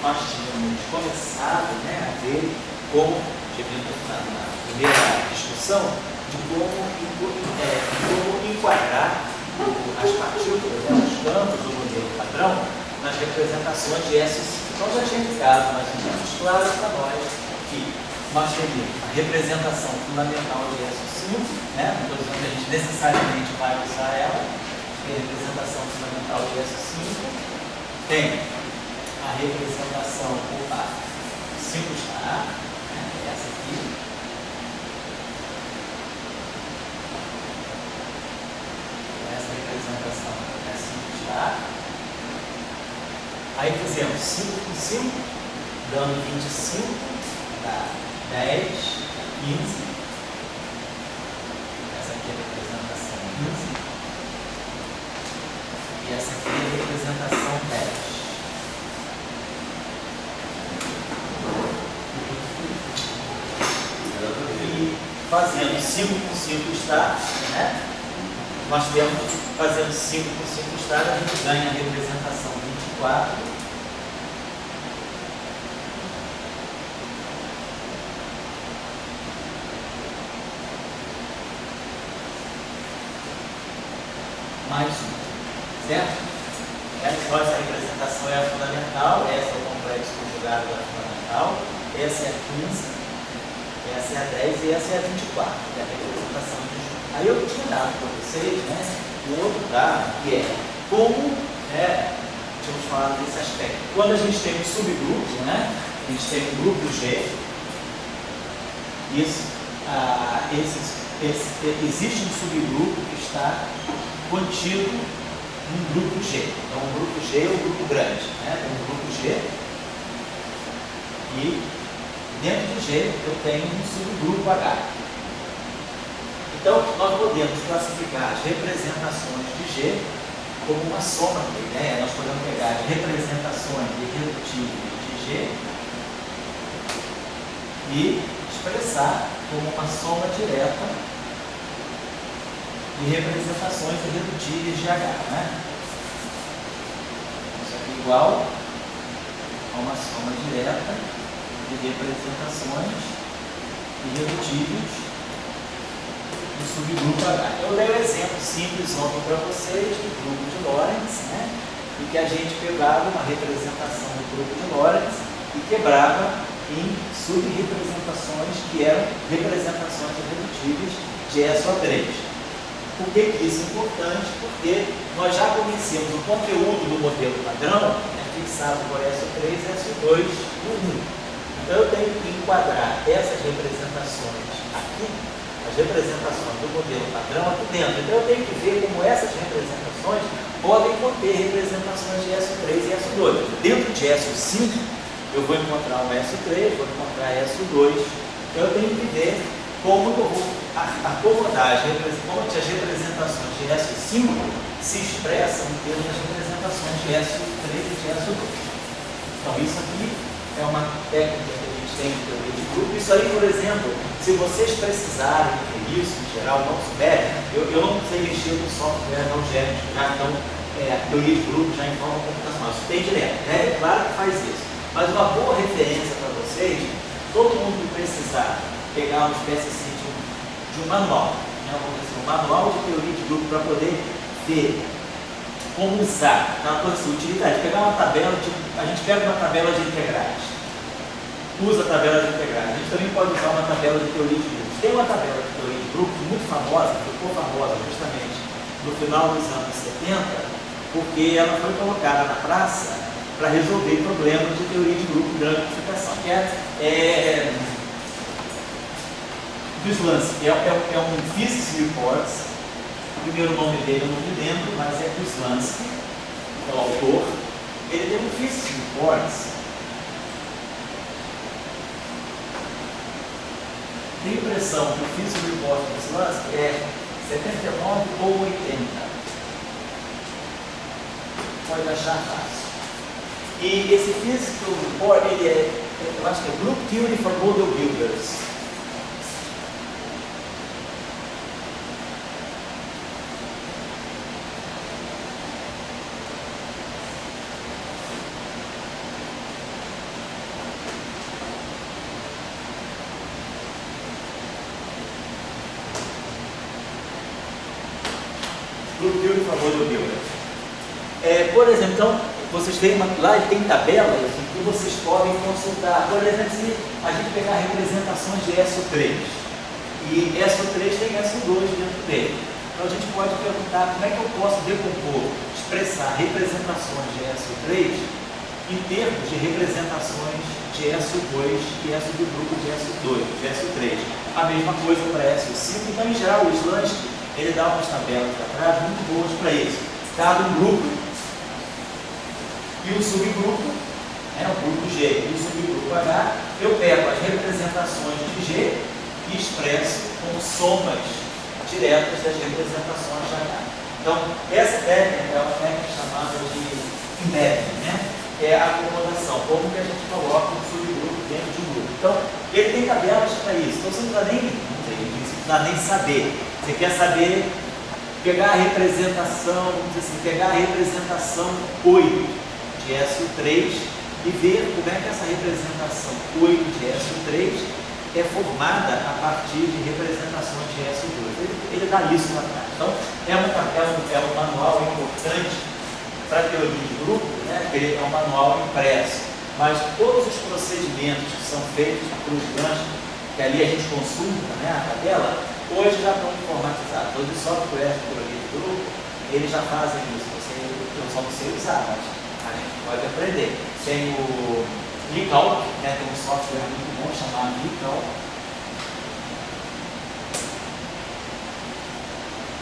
nós tínhamos começado, né, a ver como, na primeira discussão, de como enquadrar as partículas, os campos do modelo padrão nas representações de S5. Então já tinha ficado mais ou menos claro para nós que nós teríamos a representação fundamental de S5, né? Não estou dizendo que a gente necessariamente vai usar ela, tem a representação fundamental de S5, tem a representação, 5 está, né? Essa aqui. Representação é 5 está. Aí fizemos 5 com 5, dando 25, dá 10, 15. Essa aqui é a representação 15. E essa aqui é a representação 10. E fazendo 5 com 5 está, né? Nós temos, fazendo 5 por 5 estados, a gente ganha a representação 24. Mais 1. Certo? Essa representação é a fundamental, essa é o complexo conjugado da fundamental, essa é a 15, essa é a 10 e essa é a 24, que é a representação de João. Aí eu tinha dado para vocês, né, um outro dado, que é como, tínhamos falado desse aspecto. Quando a gente tem um subgrupo, né, a gente tem um grupo G, existe um subgrupo que está contido num grupo G. Então, o grupo G é o grupo grande, né, tem um grupo G, e dentro do G eu tenho um subgrupo H. Então, nós podemos classificar as representações de G como uma soma de ideia. Nós podemos pegar as representações irredutíveis de G e expressar como uma soma direta de representações irredutíveis de H. Né? Isso aqui é igual a uma soma direta de representações irredutíveis do subgrupo H. Eu dei um exemplo simples ontem para vocês do grupo de Lorentz, né? E que a gente pegava uma representação do grupo de Lorentz e quebrava em subrepresentações que eram representações irredutíveis de SO3. Por que isso é importante? Porque nós já conhecemos o conteúdo do modelo padrão, fixado por SO3 e SO2 no 1. Então eu tenho que enquadrar essas representações aqui, as representações do modelo padrão aqui dentro. Então eu tenho que ver como essas representações podem conter representações de SO3 e SO2. Dentro de SO5, eu vou encontrar um SO3, vou encontrar SO2. Então eu tenho que ver como eu vou acomodar como as representações de SO5 se expressam em termos das representações de SO3 e de SO2. Então isso aqui é uma técnica que a gente tem de teoria de grupo. Isso aí, por exemplo, se vocês precisarem ver isso, em geral, não souberem, eu não sei mexer no software algébrico, já então, a teoria de grupo já em forma computacional. Isso tem direto, né? É claro que faz isso. Mas uma boa referência para vocês, todo mundo que precisar pegar uma espécie assim, de um manual, né? Vamos dizer, um manual de teoria de grupo para poder ver como usar, uma coisa assim, utilidade, pegar uma tabela, a gente pega uma tabela de integrais, usa a tabela de integrais, a gente também pode usar uma tabela de teoria de grupos. Tem uma tabela de teoria de grupos muito famosa, que ficou famosa justamente no final dos anos 70, porque ela foi colocada na praça para resolver problemas de teoria de grupo de grande multiplicação, que é Kuslansky, é um Physics Reports. O primeiro nome dele eu não me lembro, mas é Kuslansky, é o autor. Ele tem um Physics Reports. Tenho a impressão que o Physics Report do Kuslansky é 79 ou 80. Pode achar fácil. E esse Physics Report, ele eu acho que é Group Theory for Model Builders. Group Theory em favor do Gilbert. Por exemplo, então, vocês têm lá tem tabelas que vocês podem consultar. Por exemplo, se a gente pegar representações de SO3 e SO3 tem SO2 dentro dele. Então a gente pode perguntar como é que eu posso decompor, expressar representações de SO3 em termos de representações de SO2 e SO do grupo de SO2, de SO3. A mesma coisa para SO5. Então, em geral, o Slansky, ele dá umas tabelas atrás muito boas para isso. Dado um grupo e o subgrupo, o grupo G e o subgrupo H, eu pego as representações de G e expresso como somas diretas das representações de H. Então, essa técnica é uma técnica chamada de embedding, que é a acomodação, como que a gente coloca um subgrupo dentro de um grupo. Então, ele tem tabelas para isso. Então, você não precisa nem saber. Você quer saber, pegar a representação, vamos dizer assim, pegar a representação 8 de SO3 e ver como é que essa representação 8 de SO3 é formada a partir de representações de SO2. Ele dá isso lá atrás. Então, é um manual importante para a teoria de grupo, ele é um manual impresso, mas todos os procedimentos que são feitos na Cruz Blanche, que ali a gente consulta a tabela, hoje já estão informatizados. Todos os softwares de teoria de grupo, eles já fazem isso. Eu só não sei usar, mas a gente pode aprender. Tem o LeetCalc, tem um software muito bom chamado LeetCalc.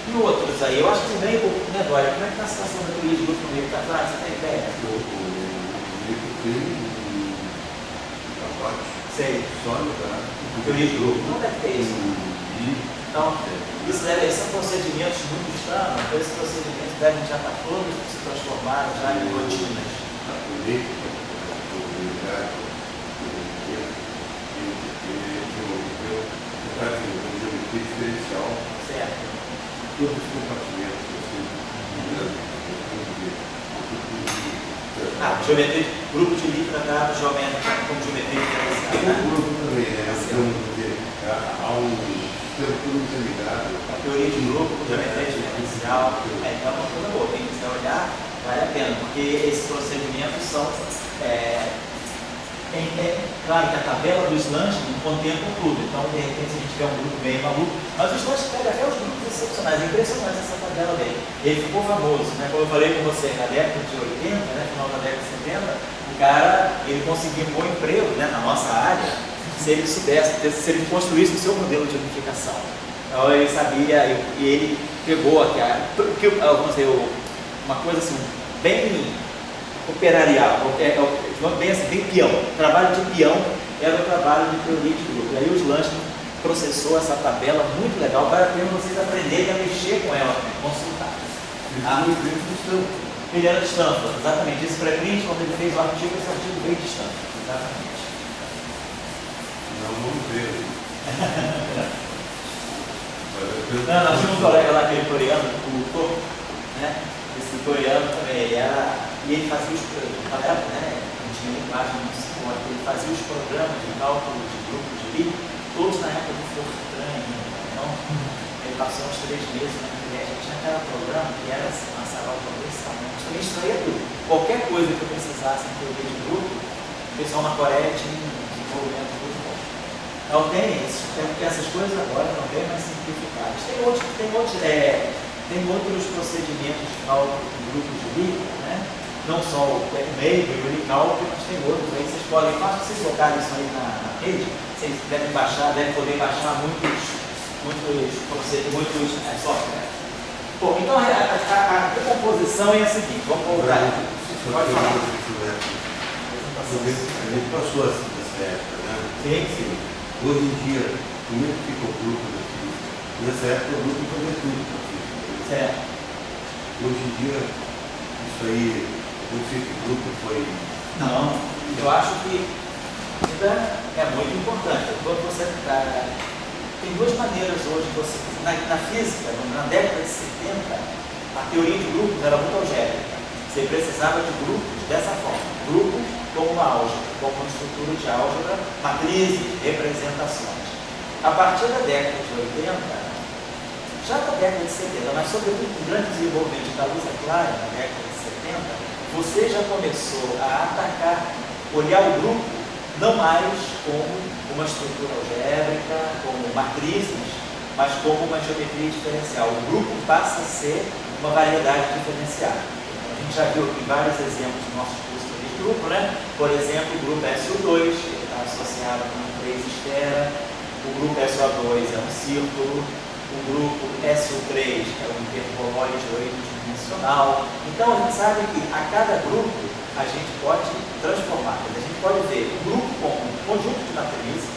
E outros aí, eu acho que vem um pouco, Dória? Como é que está a situação da teoria de grupo no meio da classe? Você tem ideia? O pacote sei. Sólido, Teoria de grupo. Não deve ter isso. Então, são procedimentos muito estranhos, então esses procedimentos devem já estar todos se transformaram já em rotinas. Diferencial. Certo. Todos os compartimentos, geometria, grupo de Lie tratado geométrica como geometria diferencial. Tem um grupo também, há um estrutura interligado. A teoria de grupo, geometria diferencial, é uma coisa boa. Quem quiser olhar, vale a pena, porque esses procedimentos são. Claro que a tabela do Slansky contempla tudo, então de repente se a gente tiver um grupo bem maluco, mas o Slansky pega até os grupos excepcionais, é impressionante essa tabela dele. Ele ficou famoso, como eu falei com você, na década de 80, final da década de 70, o cara, ele conseguia um bom emprego na nossa área, se ele soubesse, se ele construísse o seu modelo de unificação. Então ele sabia, e ele pegou vamos dizer, uma coisa assim, bem operarial, bem peão. O trabalho de peão era o trabalho de teoria de grupo. E aí o Slansky processou essa tabela muito legal, vale a pena vocês aprenderem a mexer com ela, consultar. Ele era de Stanford, exatamente. Esse pré-print, quando ele fez o artigo, esse artigo veio de Stanford, exatamente. Não veio. Nós tínhamos um colega lá, aquele coreano, o Toco, esse coreano também, e ele fazia os programas, não tinha linguagem muito suporte, ele fazia os programas de cálculo de grupos de Lie, todos na época do Fortran. Então, ele passou uns 3 meses na internet, tinha aquele programa que era uma sala de progressão, mas também extraía tudo. Qualquer coisa que eu precisasse em teoria de grupo, o pessoal na Coreia tinha um desenvolvimento muito bom. Então tem essas coisas agora não bem mais simplificadas. Tem outros procedimentos de cálculo de grupos de Lie, não só o Maybe e o LeetCalc, mas tem outros aí, vocês podem, basta vocês colocarem isso aí na rede, vocês devem poder baixar muitos softwares. Bom, então a decomposição é a seguinte, vamos voltar. Pode falar. A gente passou essa época, Sim. Hoje em dia, como é que fica o grupo da física? Nessa época o grupo fazia tudo para a física. Certo. Hoje em dia, isso aí. Não sei que grupo foi. Não, eu acho que é muito importante. Quando você tem duas maneiras hoje. Na física, na década de 70, a teoria de grupos era muito algébrica. Você precisava de grupos dessa forma. Grupos como uma álgebra, como uma estrutura de álgebra, matrizes, representações. A partir da década de 80, já da década de 70, mas sobretudo com o grande desenvolvimento da luz clara na década de 70, você já começou a atacar, olhar o grupo não mais como uma estrutura algébrica, como matrizes, mas como uma geometria diferencial. O grupo passa a ser uma variedade diferenciada. A gente já viu aqui vários exemplos no nosso curso de grupo, né? Por exemplo, o grupo SO2, ele está associado com uma 3 esfera, o grupo SO2 é um círculo, o grupo SO3 é um hiperboloide 8-dimensional. Então, a gente sabe que a cada grupo a gente pode transformar. A gente pode ver o grupo como um conjunto de matrizes,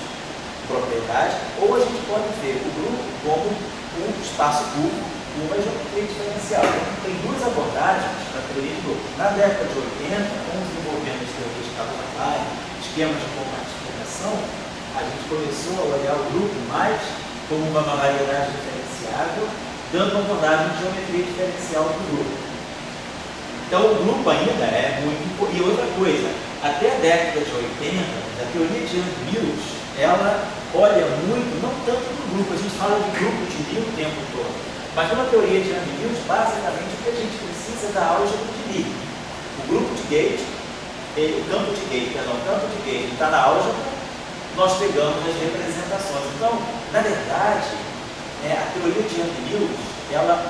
propriedade, ou a gente pode ver o grupo como um espaço curvo, uma geometria diferencial. Então, tem duas abordagens para a teoria de grupos. Na década de 80, com o desenvolvimento das teorias de Kaplan-Meier, esquemas de compartilhação, a gente começou a olhar o grupo mais como uma variedade diferenciável, dando uma abordagem de geometria diferencial do grupo. Então, o grupo ainda é muito importante. E outra coisa, até a década de 80, a teoria de Young-Mills, ela olha muito, não tanto no grupo, a gente fala de grupo de Lie o tempo todo, mas numa teoria de Young-Mills, basicamente o que a gente precisa é da álgebra de Lie. O grupo de Gauge, o campo de Gauge está na álgebra, nós pegamos as representações. Então, na verdade, a teoria de Young-Mills, ela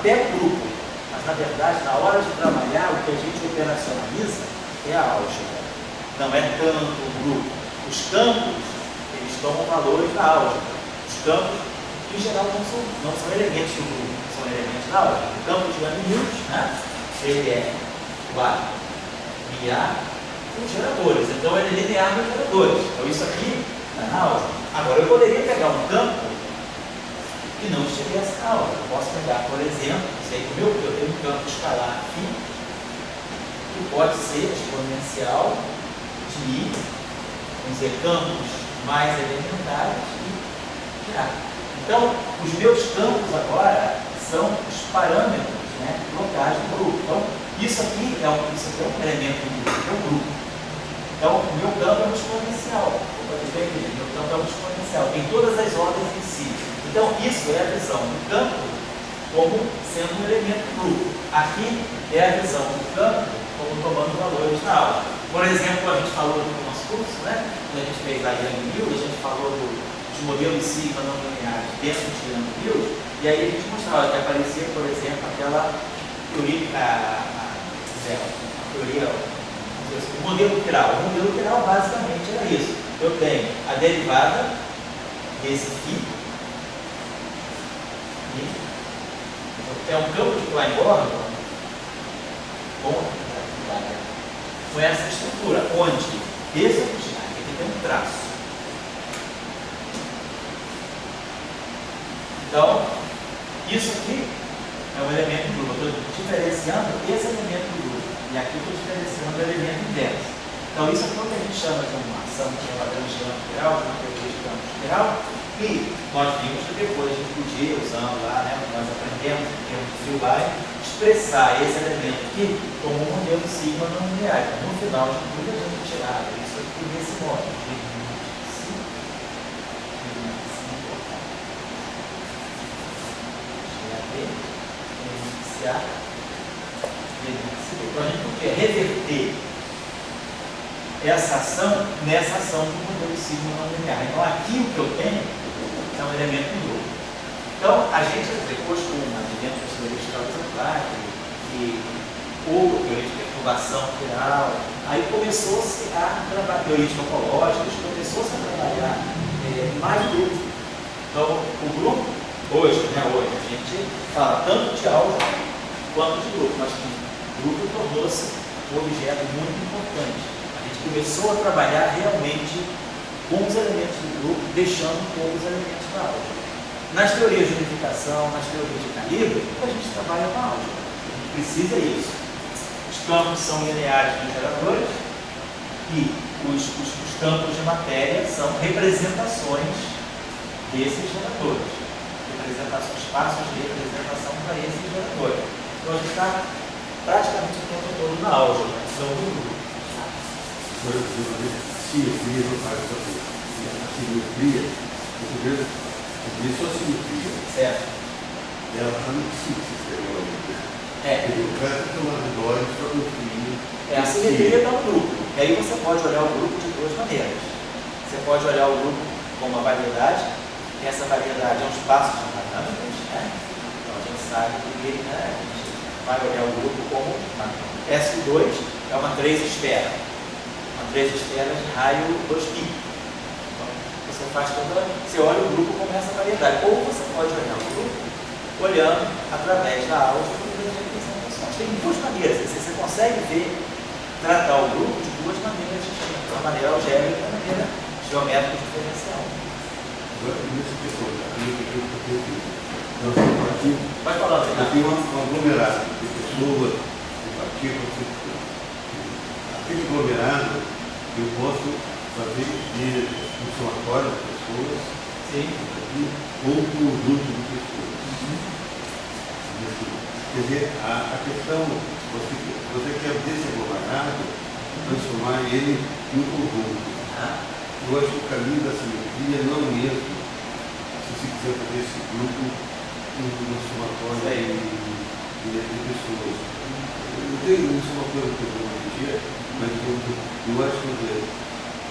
pega o grupo, mas na verdade, na hora de trabalhar, o que a gente operacionaliza é a álgebra, não é tanto o grupo. Os campos, eles tomam valores da álgebra. Os campos, em geral, não são elementos do grupo, são elementos da álgebra. O campo de Young-Mills, né, ele é o A e A com geradores. Então, ele é linear nos geradores. Então, isso aqui é na álgebra. Agora, eu poderia pegar um campo que não estivesse na álgebra. Eu posso pegar, por exemplo, eu tenho um campo escalar aqui, que pode ser exponencial de vamos dizer, campos mais elementares e gerar. Então, os meus campos agora são os parâmetros, né, locais do grupo. Então, isso aqui é um elemento do grupo, é um grupo. Então, o meu campo é um exponencial. Meu campo é um exponencial. Tem todas as ordens em si. Então, isso é a visão do campo como sendo um elemento do grupo. Aqui é a visão do campo como tomando valores na aula. Por exemplo, a gente falou no nosso curso, né? Quando a gente fez a Young-Mills, a gente falou dos modelos sigma não lineares dentro de Young-Mills, e aí a gente mostrava que aparecia, por exemplo, aquela teoria, o modelo chiral. O modelo chiral basicamente era isso. Eu tenho a derivada desse φ, é um campo de Klein-Gordon com essa estrutura, onde esse aqui tem um traço. Então, isso aqui é um elemento do grupo. Eu estou diferenciando esse elemento do grupo. E aqui eu estou diferenciando o elemento inverso. Então, isso aqui é o que a gente chama de uma ação que é uma grande campo geral, de uma teoria de campo geral. E nós vimos que depois a gente podia, usando lá, né, nós aprendemos em termos de Filbay, expressar esse elemento aqui como um modelo sigma não linear. No final de tudo, a gente tirar isso aqui desse modo. Então, a gente quer reverter essa ação nessa ação do modelo sigma não linear. Então, aqui o que eu tenho é um elemento do grupo. Então, a gente depois com o advento das teorias de Kaplan-Meier ou teoria de perturbação geral, aí começou-se a trabalhar teorias topológicas, começou-se a trabalhar mais grupo. Então, o grupo, hoje a gente fala tanto de álgebra quanto de grupo, mas o grupo tornou-se um objeto muito importante. A gente começou a trabalhar realmente com os elementos do grupo, deixando poucos elementos da álgebra. Nas teorias de unificação, nas teorias de calibre, a gente trabalha com a álgebra. A gente precisa disso. Os campos são lineares dos geradores e os campos de matéria são representações desses geradores. Espaços de representação para esses geradores. Então a gente está praticamente o tempo todo na álgebra, não no grupo. Por exemplo, simetria não faz essa coisa. A simetria, Isso é a simetria. Certo? Ela está no sistema. É. O cara tem uma dose para construir. A simetria está no grupo. E aí você pode olhar o grupo de duas maneiras. Você pode olhar o grupo como uma variedade, e essa variedade é um espaço de parâmetros, né? Então a gente sabe que a gente vai olhar o grupo como uma S2 é uma 3 esfera. Uma 3 esferas de raio 2π. Então, você olha o grupo como essa variedade. Ou você pode olhar o grupo olhando através da álgebra e das representações. Tem duas maneiras. Você consegue tratar o grupo de duas maneiras distintas. A maneira algébrica e a maneira geométrica diferencial. Nessa questão, nós estamos aqui. Vai falar, eu tenho um aglomerado de pessoas, de partículas. Aquele aglomerado eu posso fazer de um somatório de pessoas. Sim. Ou um conjunto de pessoas. Quer dizer, a questão, você quer desse aglomerado, transformar ele num conjunto. Eu acho que o caminho da simetria não é mesmo, se você quiser fazer esse grupo no somatório de pessoas. Eu tenho isso é uma coisa que eu tenho hoje em dia, mas eu acho que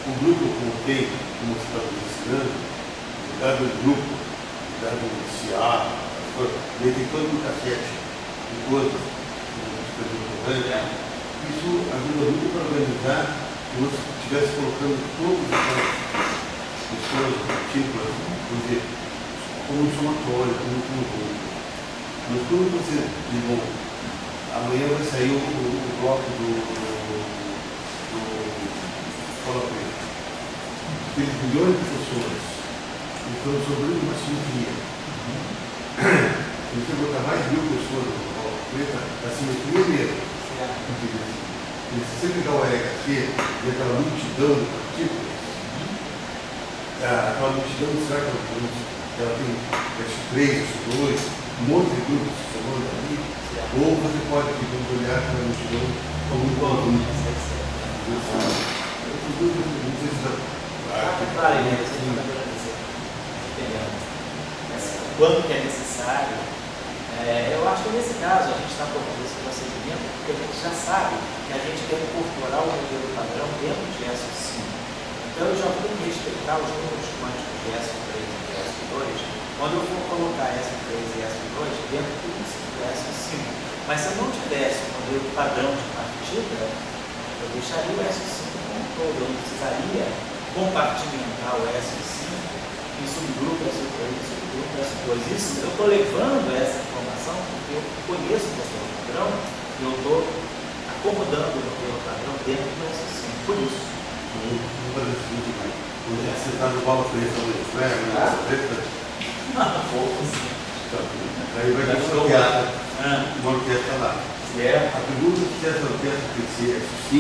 o grupo contém, como você estava ensinando, dado o grupo, dado o CA, ele tem todo um cassete de coisas, isso ajuda muito para organizar se você estivesse colocando todas as pessoas, partículas, como um somatório, como um conjunto. Mas quando você diz, bom, amanhã vai sair o bloco do Cola Preta. Aqueles milhões de pessoas estão sobrando uma simetria. Se você botar mais 1000 pessoas no Cola Preta, a simetria é mesmo. E se você pegar o LHC e aquela multidão de partículas, aquela multidão, será que ela tem S3, S2, um monte de grupos somando ali? Ou você pode olhar aquela multidão como um conjunto? Não sei se quando que é necessário, eu acho que nesse caso a gente está propondo esse procedimento porque a gente já sabe que a gente quer incorporar o modelo padrão dentro de SO5. Então eu já vou respeitar os números quânticos de SO3 e de SO2 quando eu for colocar SO3 e SO2 dentro do princípio do SO5. Mas se eu não tivesse o modelo padrão de partida, eu deixaria o SO5 como um todo. Eu não precisaria compartimentar o SO5 em subgrupo SO3 e subgrupo SO2. Isso, eu estou levando essa informação porque eu conheço o modelo padrão e eu estou acomodando o modelo padrão dentro do SO5. Por isso. Você está no bola preta hoje, não é? Preta? Pouco sim. Aí vai ter uma orquestra lá. A pergunta é se essa orquestra tem que ser S5,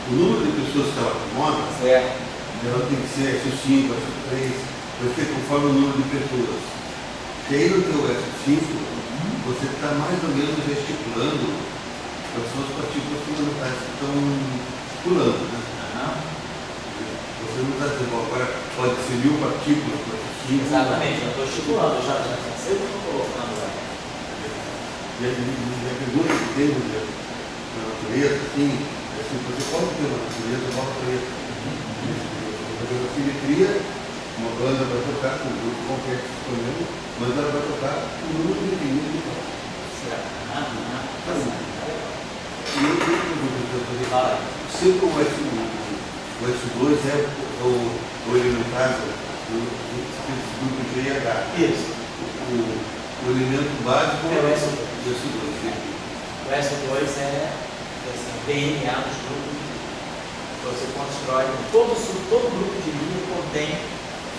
o número de pessoas que ela acomoda, ela tem que ser S5, S3, vai ser conforme o número de pessoas. Se aí no teu S5, você está mais ou menos estipulando quais são as partículas fundamentais que estão pulando, né? Você não está dizendo, agora pode ser 1000 partículas para S5. Exatamente, eu estou estipulando, já sei o que eu estou colocando lá. E a pergunta que tem na natureza, assim, você pode ter na natureza uma natureza. A simetria, uma banda vai tocar com o grupo qualquer que escolheu, mas ela vai tocar com o número definido de toque. E eu tenho que fazer, sempre o S2 é o elementar do grupo G e H. Isso. O elemento básico é o S2. O S2 é o DNA dos grupos de linha. Você constrói, todo grupo de linha contém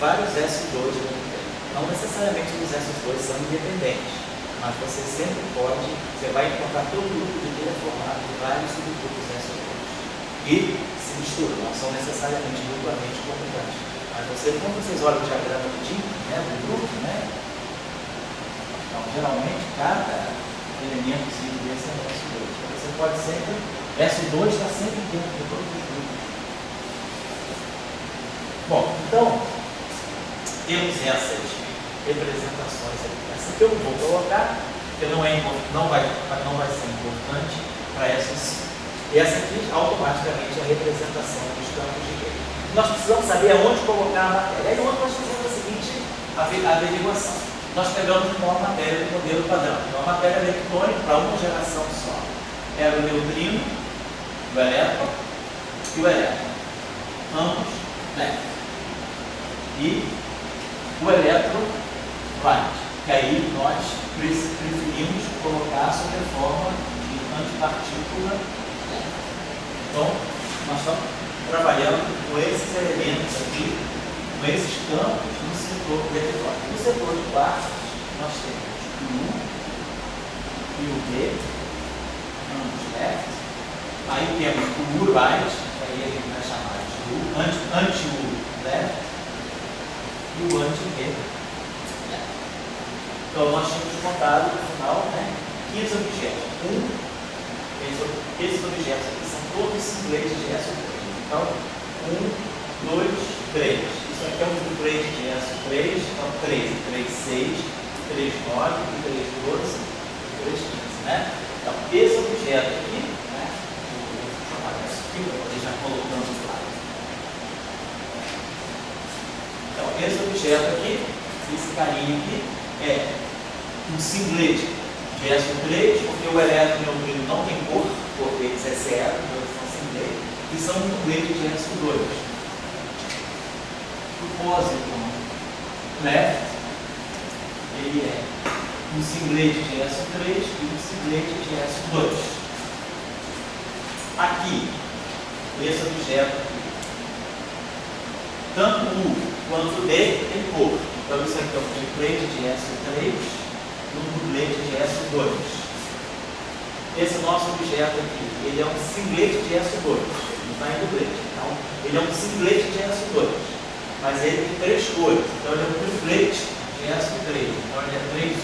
vários S2 dentro dele. Não necessariamente os S2 são independentes, mas você sempre pode, você vai encontrar todo grupo de linha formado de vários subgrupos S2. E se misturam, não são necessariamente mutuamente comutantes. Mas quando vocês olham o diagrama de Dink, do grupo, então, geralmente, cada elemento desse é S2. Então, você pode sempre, S2 está sempre dentro de todos os grupos. Bom, então, temos essas representações aqui. Essa que eu não vou colocar, porque não vai ser importante para essas. Essa aqui, automaticamente, é a representação dos campos de rede. Nós precisamos saber aonde colocar a matéria. Aí nós fizemos a seguinte averiguação. Nós pegamos então a matéria do modelo padrão. Então, a matéria eletrônica, para uma geração só, era o neutrino, o elétron e o elétron. Ambos leve. E o elétron light, que aí nós preferimos colocar sob a forma de antipartícula leve. Então, nós estamos trabalhando com esses elementos aqui, com esses campos no setor eletrônico. No setor de quartos, nós temos o U e o V, ambos left. Aí temos o U right, que aí a gente vai chamar de U, anti-U left, e o anti-V left. Então, nós tínhamos contado no final, 15 objetos. Esses objetos aqui são todos singletes de SO3. Então, 1, 2, 3. Isso aqui é um duplo de SO3, então 3, 3, 6, 3, 9, 3, 12, 3, 15, né? Então, esse objeto aqui, vou chamar isso aqui, vou deixar colocando lá. Então, esse objeto aqui, esse carinha aqui, é um singlete de SO3, porque o elétron e o neutrino não tem cor, porque eles é zero, então eles são singletes, e são um duplete de SO2. O pósitron left, ele é um singlete de SO3 e um singlete de SO2. Aqui, esse objeto aqui, tanto U quanto D tem cor. Então isso aqui é um triplete de SO3 e um duplete de SO2. Esse nosso objeto aqui, ele é um singlete de SO2, ele não está em duplete. Então, ele é um singlete de SO2, mas ele tem 3 cores. Então ele é um triplete de SO3. Então ele é 3, 1.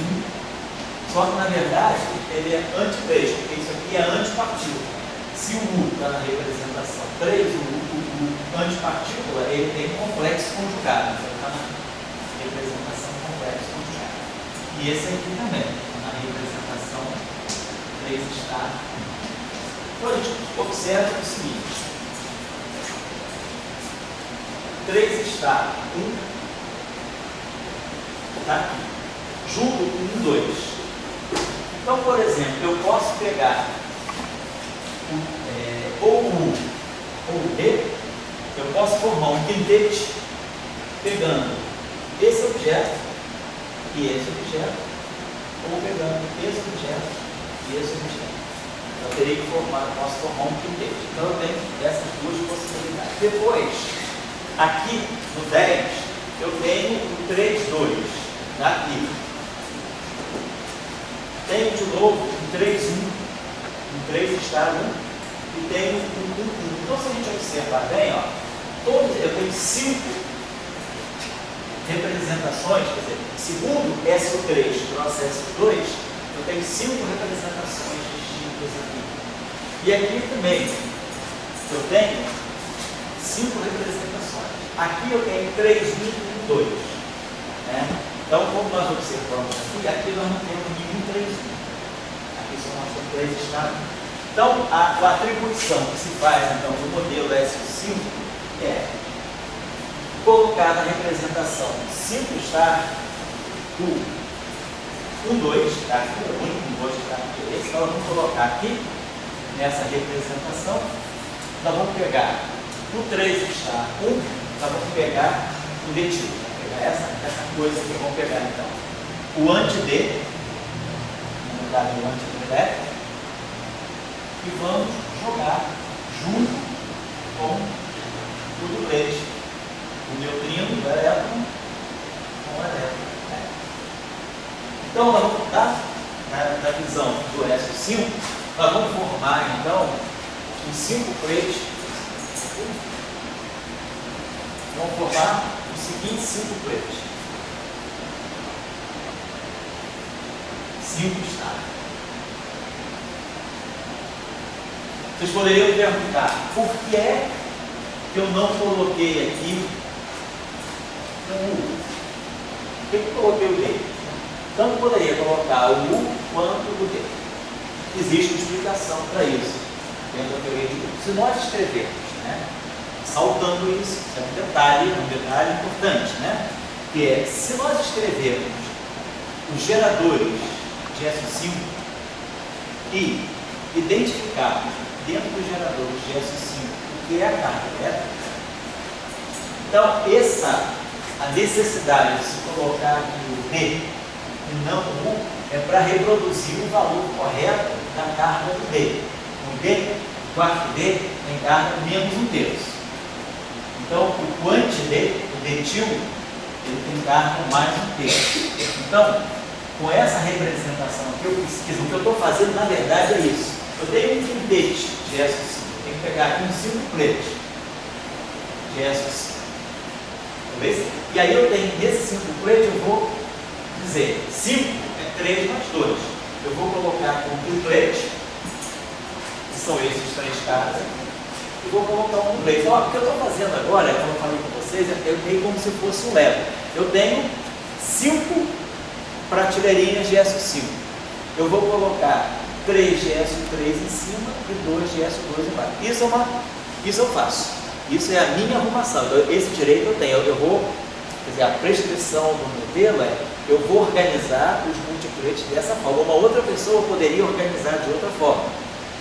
Só que na verdade ele é anti-3, porque isso aqui é antipartícula. Se o U está na representação 3, o antipartícula ele tem complexo conjugado. Então está na representação complexo conjugado. E esse aqui também, na representação 3 está. Então a gente observa o seguinte: 3 está 1 está aqui, junto com 1, 2. Então, por exemplo, eu posso pegar ou o U ou o D, eu posso formar um quintete pegando esse objeto e esse objeto, ou pegando esse objeto e esse objeto. Eu teria que posso formar um quintete. Então eu tenho essas duas possibilidades. Depois, aqui no 10, eu tenho o 3, 2, aqui. Tenho de novo um 3, 1, um 3 está 1. E tenho um 1. Então, se a gente observar bem, eu tenho 5 representações, quer dizer, segundo SO3 processo 2, eu tenho 5 representações distintas aqui. E aqui também, eu tenho 5 representações. Aqui eu tenho 3, 1 e 2. Então, como nós observamos aqui nós não temos nenhum 3, 1. Aqui só nós temos 3 estados. Então, a atribuição que se faz então, no modelo SO5 é colocar na representação 5 estar o 1, 2, está aqui, o único 2 está aqui. Esse nós vamos colocar aqui, nessa representação. Nós vamos pegar o 3 está 1, nós vamos pegar o detido. Vamos pegar essa coisa que vamos pegar então. O anti-D, vamos dar o anti-D left. E vamos jogar junto com o duplete, o neutrino, o elétron, com o elétron. Então, nós vamos dar, na visão do SO5, nós vamos formar, então, os 5 plates. Vamos formar os seguintes 5 plates. 5 estados. Vocês poderiam perguntar, por que é que eu não coloquei aqui com o U. Por que eu coloquei o D? Tanto poderia colocar o U quanto o D. Existe uma explicação para isso dentro da teoria de U. Se nós escrevermos, né, saltando isso é um detalhe importante, né? Que é, se nós escrevermos os geradores de SO5 e identificarmos dentro dos geradores de SO5 o que é a carga elétrica, então a necessidade de se colocar aqui o D e não o U é para reproduzir o valor correto da carga do D. O D, o quarto D, tem carga menos 1/3. Então, o quanti-D, o D-til, ele tem carga mais 1/3. Então, com essa representação aqui, eu pesquiso. O que eu estou fazendo, na verdade, é isso. Eu tenho um quintete de SO5. Eu tenho que pegar aqui um simplex de SO5. Beleza? E aí eu tenho, nesse simplex, eu vou dizer, 5 é 3 mais 2. Eu vou colocar com o triplet, que são esses 3 caras aqui. E vou colocar um duplex. Então, o que eu estou fazendo agora, como eu falei com vocês, eu tenho como se fosse um Lego. Eu tenho 5 prateleirinhas de SO5. Eu vou colocar 3 de SO3 em cima e 2 de SO2 embaixo. Isso eu faço. Isso é a minha arrumação. Então, esse direito eu tenho. Eu vou, quer dizer, a prescrição do modelo é, eu vou organizar os multipletes dessa forma. Uma outra pessoa poderia organizar de outra forma.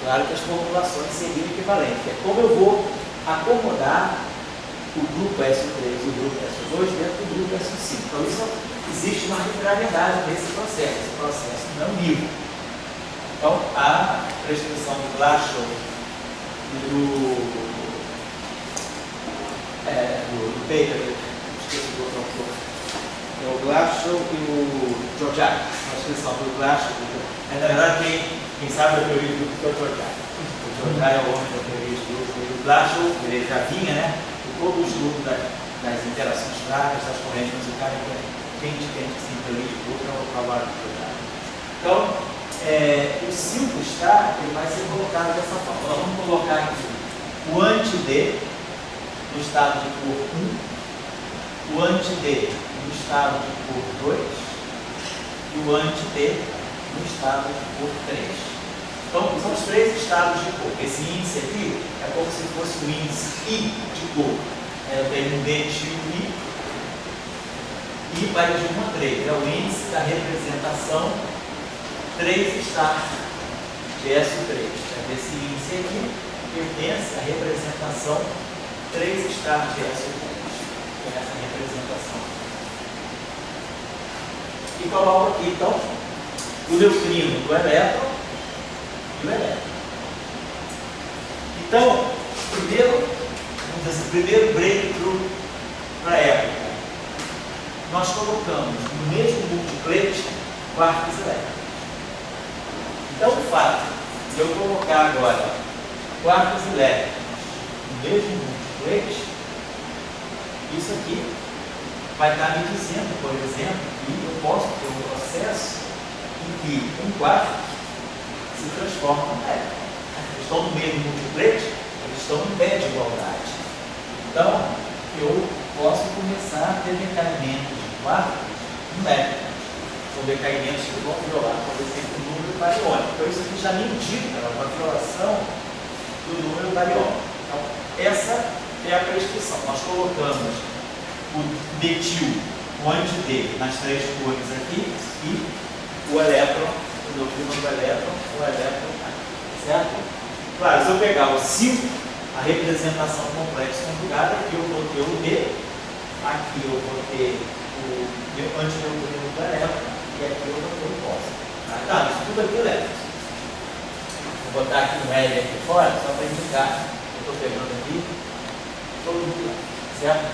Claro que as formulações seriam equivalentes. É como eu vou acomodar o grupo SO3 e o grupo SO2 dentro do grupo SO5. Então, isso existe uma arbitrariedade nesse processo. Esse processo não é livre. Então, a prescrição do Glashow e do Baker, esqueci do outro autor, é o Glashow e o Georgiak. A prescrição do Glashow, na verdade, quem sabe a teoria do grupo é o Georgiak. O Georgiak é o homem da teoria de grupo. O Glashow, ele já vinha, né? Todo o estudo das interações fracas, das correntes musicais, quem se teoria de grupo é o trabalho do Georgiak. Então, o 5 star, ele vai ser colocado dessa forma. Nós vamos colocar aqui o anti-D no estado de cor 1, o anti-D no estado de cor 2 e o anti-D no estado de cor 3. Então, são os 3 estados de cor. Esse índice aqui é como se fosse o índice I de cor. Eu tenho um D-til I vai de 1 a 3. É o índice da representação 3 stars de SO3. Esse índice aqui pertence à representação 3 stars de SO3. É essa representação. E coloco aqui, então, o neutrino do elétron e o elétron. Então, primeiro breakthrough para a época, nós colocamos no mesmo multiplet quarks elétricos. Então, o fato de eu colocar agora quarks elétricos no mesmo multiplet, isso aqui vai estar me dizendo, por exemplo, que eu posso ter um processo em que um quark se transforma em elétron. Eles estão no mesmo multiplet, eles estão em pé de igualdade. Então, eu posso começar a ter decaimentos de quarks em elétrons. São decaimentos que vão violar, por exemplo, o número bariônico. Então, isso aqui já me indica uma violação do número bariônico. Então, essa é a prescrição. Nós colocamos o metil, o anti-D, nas 3 cores aqui e o elétron, o neutrino do elétron, o elétron aqui. Certo? Claro, se eu pegar o 5, a representação complexa conjugada, aqui eu vou ter o D, aqui eu vou ter o antineutrino do elétron e aqui eu vou ter o pós. Tá, isso tudo aqui é elétron. Vou botar aqui um L aqui fora, só para indicar. Eu estou pegando aqui, todo mundo lá, certo?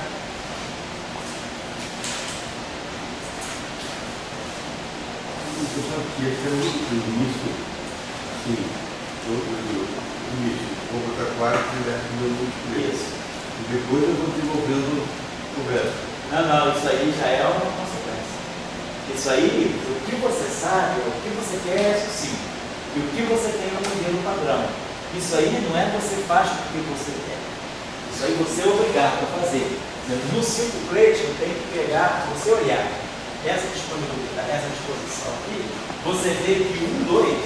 Você sabe que esse é o início, assim, o início. Vou botar quartos direto no meu multiplex. E depois eu vou desenvolvendo o resto. Não, isso aí já é uma consequência. Isso aí, o que você sabe, o que você quer é sim. E o que você tem no modelo padrão. Isso aí não é você faz o que você quer. Isso aí você é obrigado a fazer. No simplex, eu tenho que pegar, se você olhar essa disponibilidade, essa disposição aqui, você vê que o 1, 2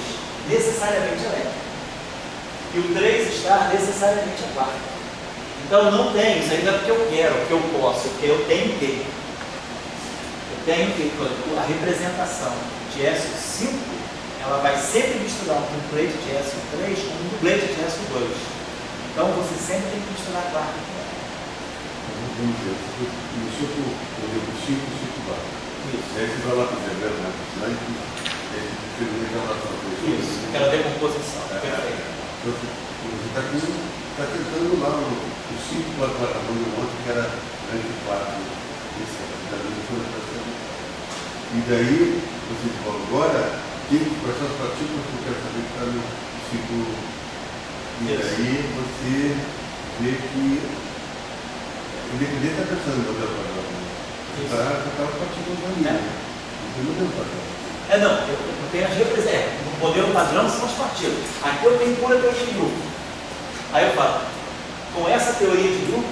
necessariamente é elétrico. E o 3 está necessariamente a quarta. Então não tem, isso ainda é porque eu quero, porque eu posso, porque eu tenho que. Eu tenho que, a representação de SO5, ela vai sempre misturar um duplete de SO3 com um duplete de SO2. Então você sempre tem que misturar a quarta com ela. Vamos dizer, no ciclo, por exemplo, 5, 5 bar. Isso. Aí você vai lá para o dever, né? Lá e termina aquela relação. Isso, aquela decomposição. Perfeito. Você está tentando lá o 5 para a mão do outro, que era grande 4. E daí, você falou, agora, quais são as partículas que eu quero saber que está no ciclo. E daí você vê que independente da pressão do modelo padrão, está aquelas partículas ali. Não tem modelo padrão. Não, eu tenho as representantes. O modelo padrão são as partículas. Aqui eu tenho pura teoria de grupo. Aí eu falo, com essa teoria de grupo,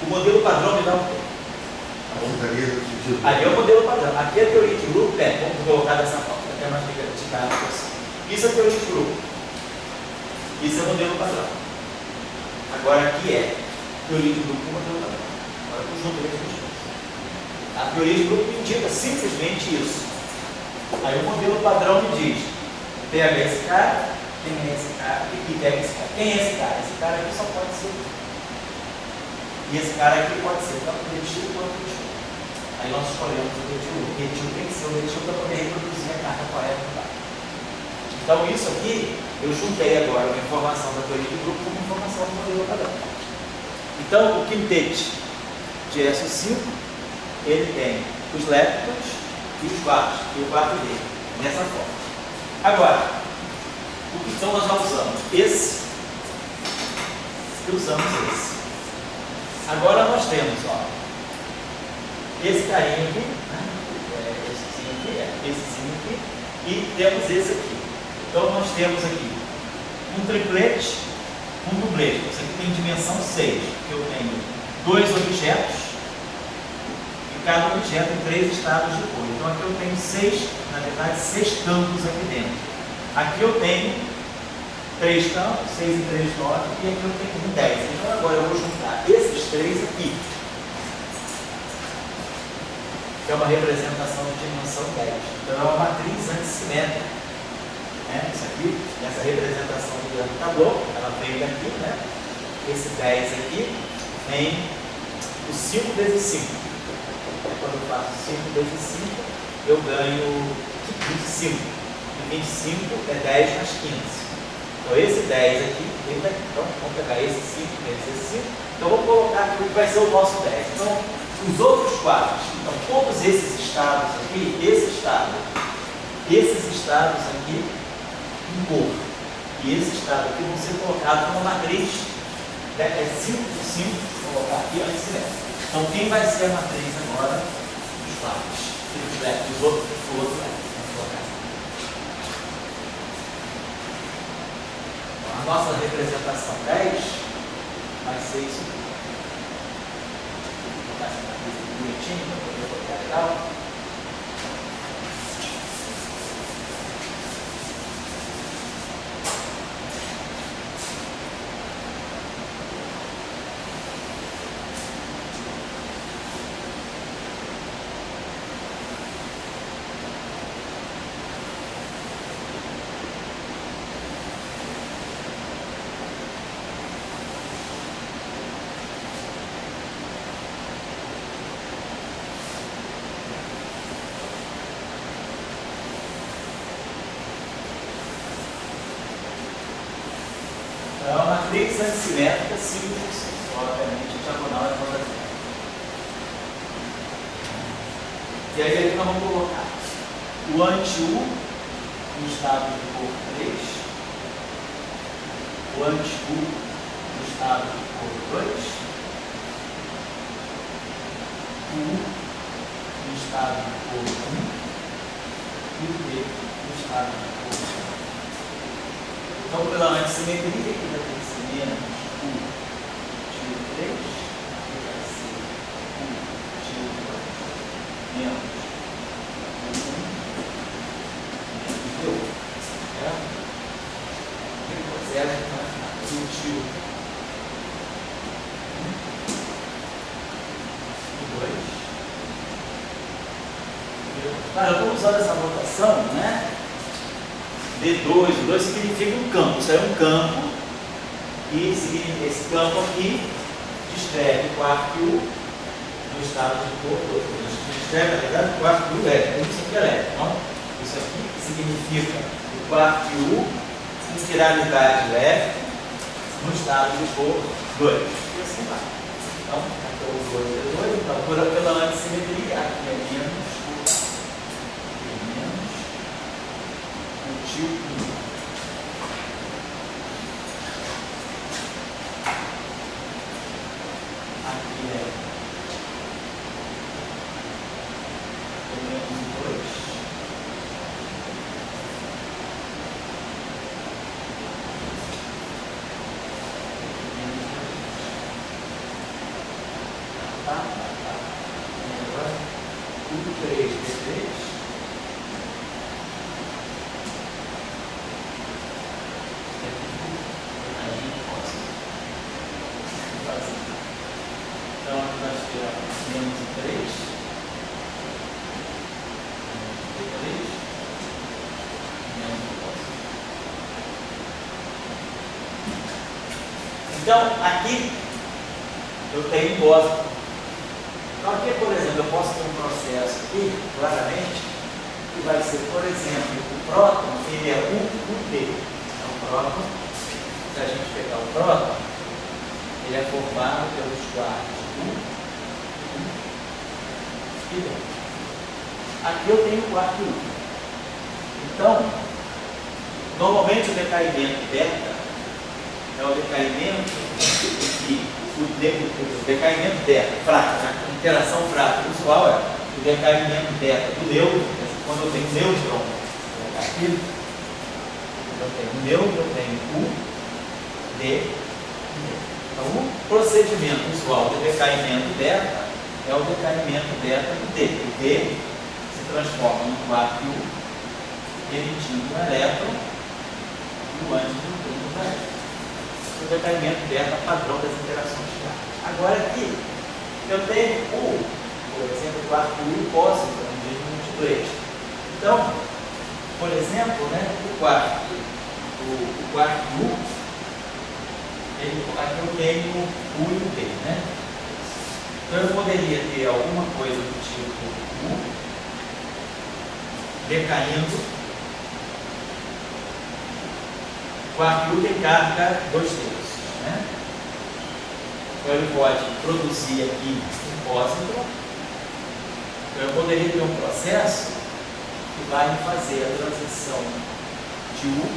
o modelo padrão me dá um tempo. Ali é o modelo padrão. Aqui a teoria de grupo vamos colocar dessa forma, até mais didática possível. Isso é teoria de grupo. Isso é o modelo padrão. Agora aqui é teoria de grupo com modelo padrão. Agora eu junto eles dois. A teoria de grupo me indica simplesmente isso. Aí o modelo padrão me diz, pega esse cara, quem é esse cara, e pega esse cara. Quem é esse cara? Esse cara aqui só pode ser. E esse cara aqui pode ser tanto retil quanto retil. Aí nós escolhemos o retil. O retil tem que ser o retil para poder reproduzir a carga poética. Então isso aqui, eu juntei agora uma informação da teoria de grupo com uma informação do modelo padrão. Então o quintet de SO5, ele tem os leptons e os quartos, e o quarto dele, nessa forma. Agora, o que então nós já usamos? Esse, e usamos esse. Agora nós temos, esse carinha aqui, essezinho aqui, e temos esse aqui. Então nós temos aqui um triplete, um dublete. Isso aqui tem dimensão 6, porque eu tenho 2 objetos, cada objeto em 3 estados de cor. Então aqui eu tenho 6, na verdade, 6 campos aqui dentro. Aqui eu tenho 3 campos, 6 e 3, 9, e aqui eu tenho 10. Então agora eu vou juntar esses 3 aqui, que é uma representação de dimensão 10. Então é uma matriz antissimétrica. Isso aqui, essa representação do gravitador, ela veio daqui, Esse 10 aqui vem o 5 vezes 5. Quando eu faço 5 vezes 5, eu ganho 25. E 25 é 10 mais 15. Então esse 10 aqui, vem daqui. Então vamos pegar esse 5 vezes esse 5. Então vamos colocar aqui o que vai ser o nosso 10. Então, os outros quadros, então todos esses estados aqui, esses estados aqui em cor. E esse estado aqui vão ser colocados numa matriz 5 por 5, vou colocar aqui antes de Então, quem vai ser a matriz agora? Os quadros. Os outros, Vamos colocar. Então, a nossa representação 10 vai ser isso aqui. Vou colocar essa matriz bonitinha, para poder colocar legal. Então, a matriz antissimétrica 5 por 5. Obviamente, a diagonal é quadrada. E aí, aqui nós vamos colocar o anti-U no estado de cor 3, o anti-U no estado de cor 2, o U no estado de cor 1 e o B no estado de cor 2. Então, pela antissimetria, que vai ter que ser menos U de 3, que vai ser 0, então útil eu estou usando essa notação, né? D2, o 2 significa um campo, isso aí é um campo, e esse campo aqui descreve o quarto U no estado de cor 2. Descreve, na verdade, o quarto U é isso aqui é elétrico. Então, isso aqui significa o quarto U, integralidade elétrica no estado de cor 2. E assim vai. Então, aqui é o 2 D2, então, pela antissimetria, aqui é menos útil 1. Aqui é menos 2. Tá. Agora, o 3 D3. Então, aqui nós tiramos menos 3, menos 2. Então, aqui eu tenho bóson. Então, aqui, por exemplo, eu posso ter um processo aqui, claramente, que vai ser, por exemplo, o próton, ele é UD. Então, o próton, se a gente pegar o próton, ele é formado pelos quartos e U. Aqui eu tenho o quarto U. Então, normalmente o decaimento beta é o decaimento que o decaimento beta, fraco, né? A interação fraca usual é o decaimento beta do nêutron, quando eu tenho nêutron, aqui, eu tenho nêutron, eu tenho U, D, então, o procedimento usual de decaimento beta é o decaimento beta do D. O D se transforma no quarto U, emitindo um elétron e o antineutrino do elétron. O decaimento beta padrão das interações claras. Agora aqui, eu tenho por exemplo, o quarto U e pósito, múltiplo. Então, por exemplo, né, o quarto U, aqui eu tenho U e o D, né? Então eu poderia ter alguma coisa do tipo U decaindo. O quarto U tem carga 2/3, né? Então ele pode produzir aqui um pósitron. Então eu poderia ter um processo que vai fazer a transição de U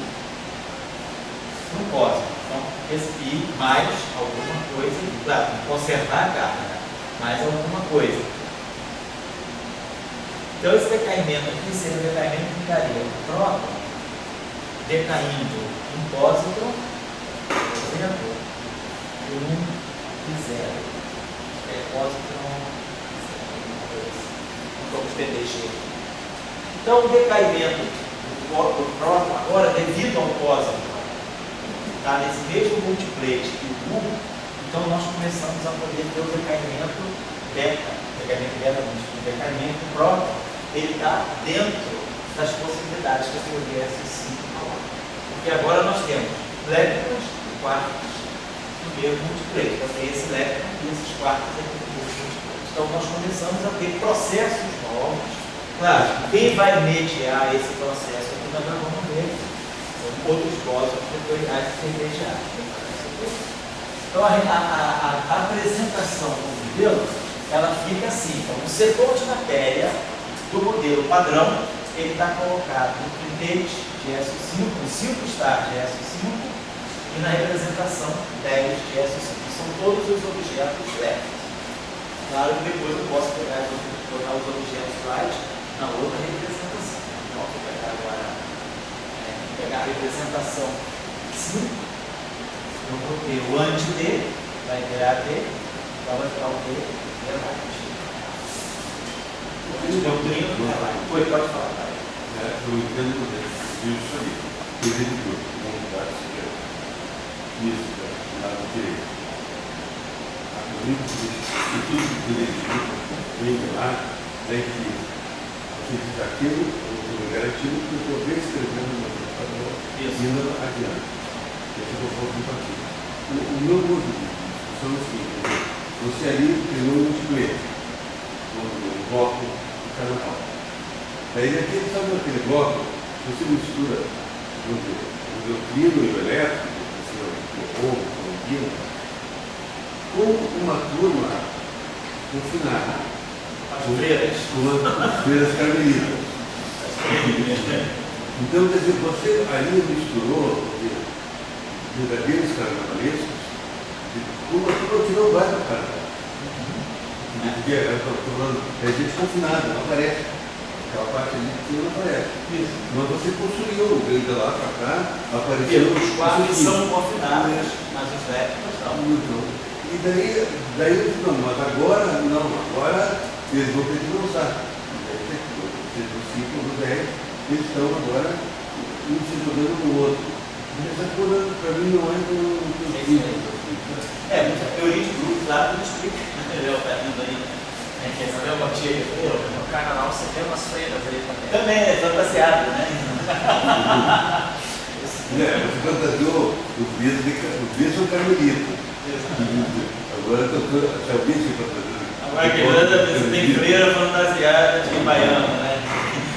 para um pósitron. Então, e mais alguma coisa, claro, conservar a carga, mais alguma coisa. Então, esse decaimento aqui seria o decaimento que daria um próton decaindo um pósitron, por exemplo, e 1 e 0. É pósitron, vamos PDG. Então, o decaimento do próton, agora, devido ao pósitron, está nesse mesmo multiplete que o U, então nós começamos a poder ter o decaimento beta. O decaimento próton, ele está dentro das possibilidades que a teoria S5 coloca. Porque agora nós temos leptons e quartos no mesmo multiplete. Então tem esse lepton e esses quartos aqui no mesmo multiplete. Então nós começamos a ter processos novos. Claro, quem vai mediar esse processo aqui nós vamos ver. Outros bósons vetoriais cervejados. Então, a apresentação do modelo, ela fica assim. Então, o setor de matéria do modelo padrão, ele está colocado no quintete de SO5, no 5 estar de SO5, e na representação 10 de SO5. São todos os objetos elétricos. Claro que depois eu posso pegar os objetos light na outra representação. Então, vou pegar agora a representação 5, eu vou ter o anti-D, vai virar D, então vai ficar o D e a light. O neutrino não é light. Pode falar, tá? Eu entendo isso aí. Querido grupo, vamos mudar isso aqui. física lá no direito. O livro de estudo de direito vem de lá, é que você diz aquilo, eu estou garantindo que eu estou reescrevendo no meu computador indo adiante. Esse é o ponto aqui. O meu ponto de discussão é o seguinte: você ali criou um multiplayer, um bloco de carnaval. Daí naquele, sabe naquele bloco, você mistura o neutrino e o elétrico, o povo, o guino, com uma turma confinada. As freiras. Com as freiras carmelitas. Então, quer dizer, você ali misturou verdadeiros carnavalescos com uma turma que não vai para o carnaval. É gente confinada, não aparece. Aquela parte ali que não aparece. Isso. Mas você construiu, veio de lá para cá, apareceu. Os quadros são confinados, mas os réplicas não. E daí eu disse, não, mas agora não, agora eles vão ter que lançar. No ciclo do 10, eles estão agora um se jogando no outro. Mas essa coisa, para mim, não é no ciclo. Muita teoria de grupo, claro, que não explica. Melhor, tá vendo aí. Quer saber uma tia? No carnaval você tem umas freiras aí também. Também, é fantasiado, né? Você fantasiou o bispo carmelita. Agora se alguém se fantasia. Agora que você tem freira fantasiada de baiano, né?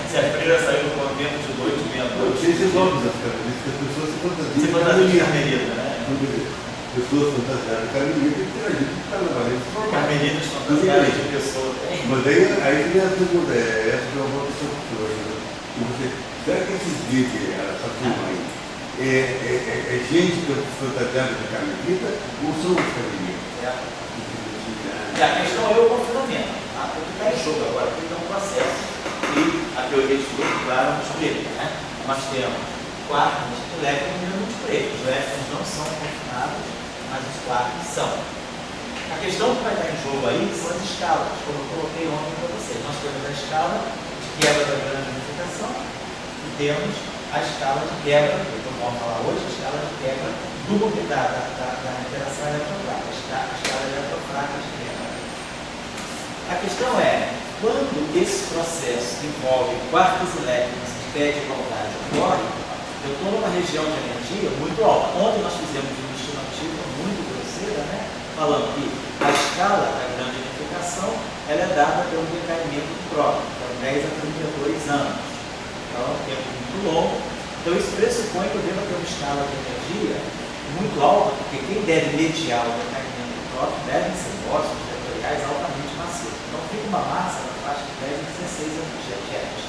Se a freira saiu do convento de noite, meia-noite. Tem esses nomes das carmelitas, as pessoas se fantasiam de carmelita, né? Pessoas fantasiadas de carmelita e interagindo com carnavalistas normais. Carmelitas fantasiadas de pessoa. Mas aí vem a pergunta, essa que eu vou dizer. Será que esses vídeos, essa turma aí, é gente que é fantasiada de carmelita ou são os carmelitas? A questão é o confinamento. O que está em jogo agora, porque é um processo. E a teoria de estudo, claro, nos pretos, né? Nós temos quartos que levam o número de pretos. Os léficos não são confinados, mas os quartos são. A questão que vai estar em jogo aí são as escalas, como eu coloquei ontem para vocês. Nós temos a escala de quebra da grande unificação e temos a escala de quebra, que vamos falar hoje, a escala de quebra da interação eletrofrágil, a escala eletrofrágil de quebra. A questão é, quando esse processo envolve quartos elétricos de pé de igualdade ocorre, eu estou numa região de energia muito alta. Ontem nós fizemos uma estimativa muito grosseira, né? Falando que a escala da grande unificação ela é dada pelo decaimento do próton, então 10 a 32 anos. Então é um tempo muito longo. Então isso pressupõe que eu devo ter uma escala de energia muito alta, porque quem deve mediar o decaimento do próton devem ser bósons vetoriais altamente macios. Então fica uma massa na faixa de 10 a 16 Hz.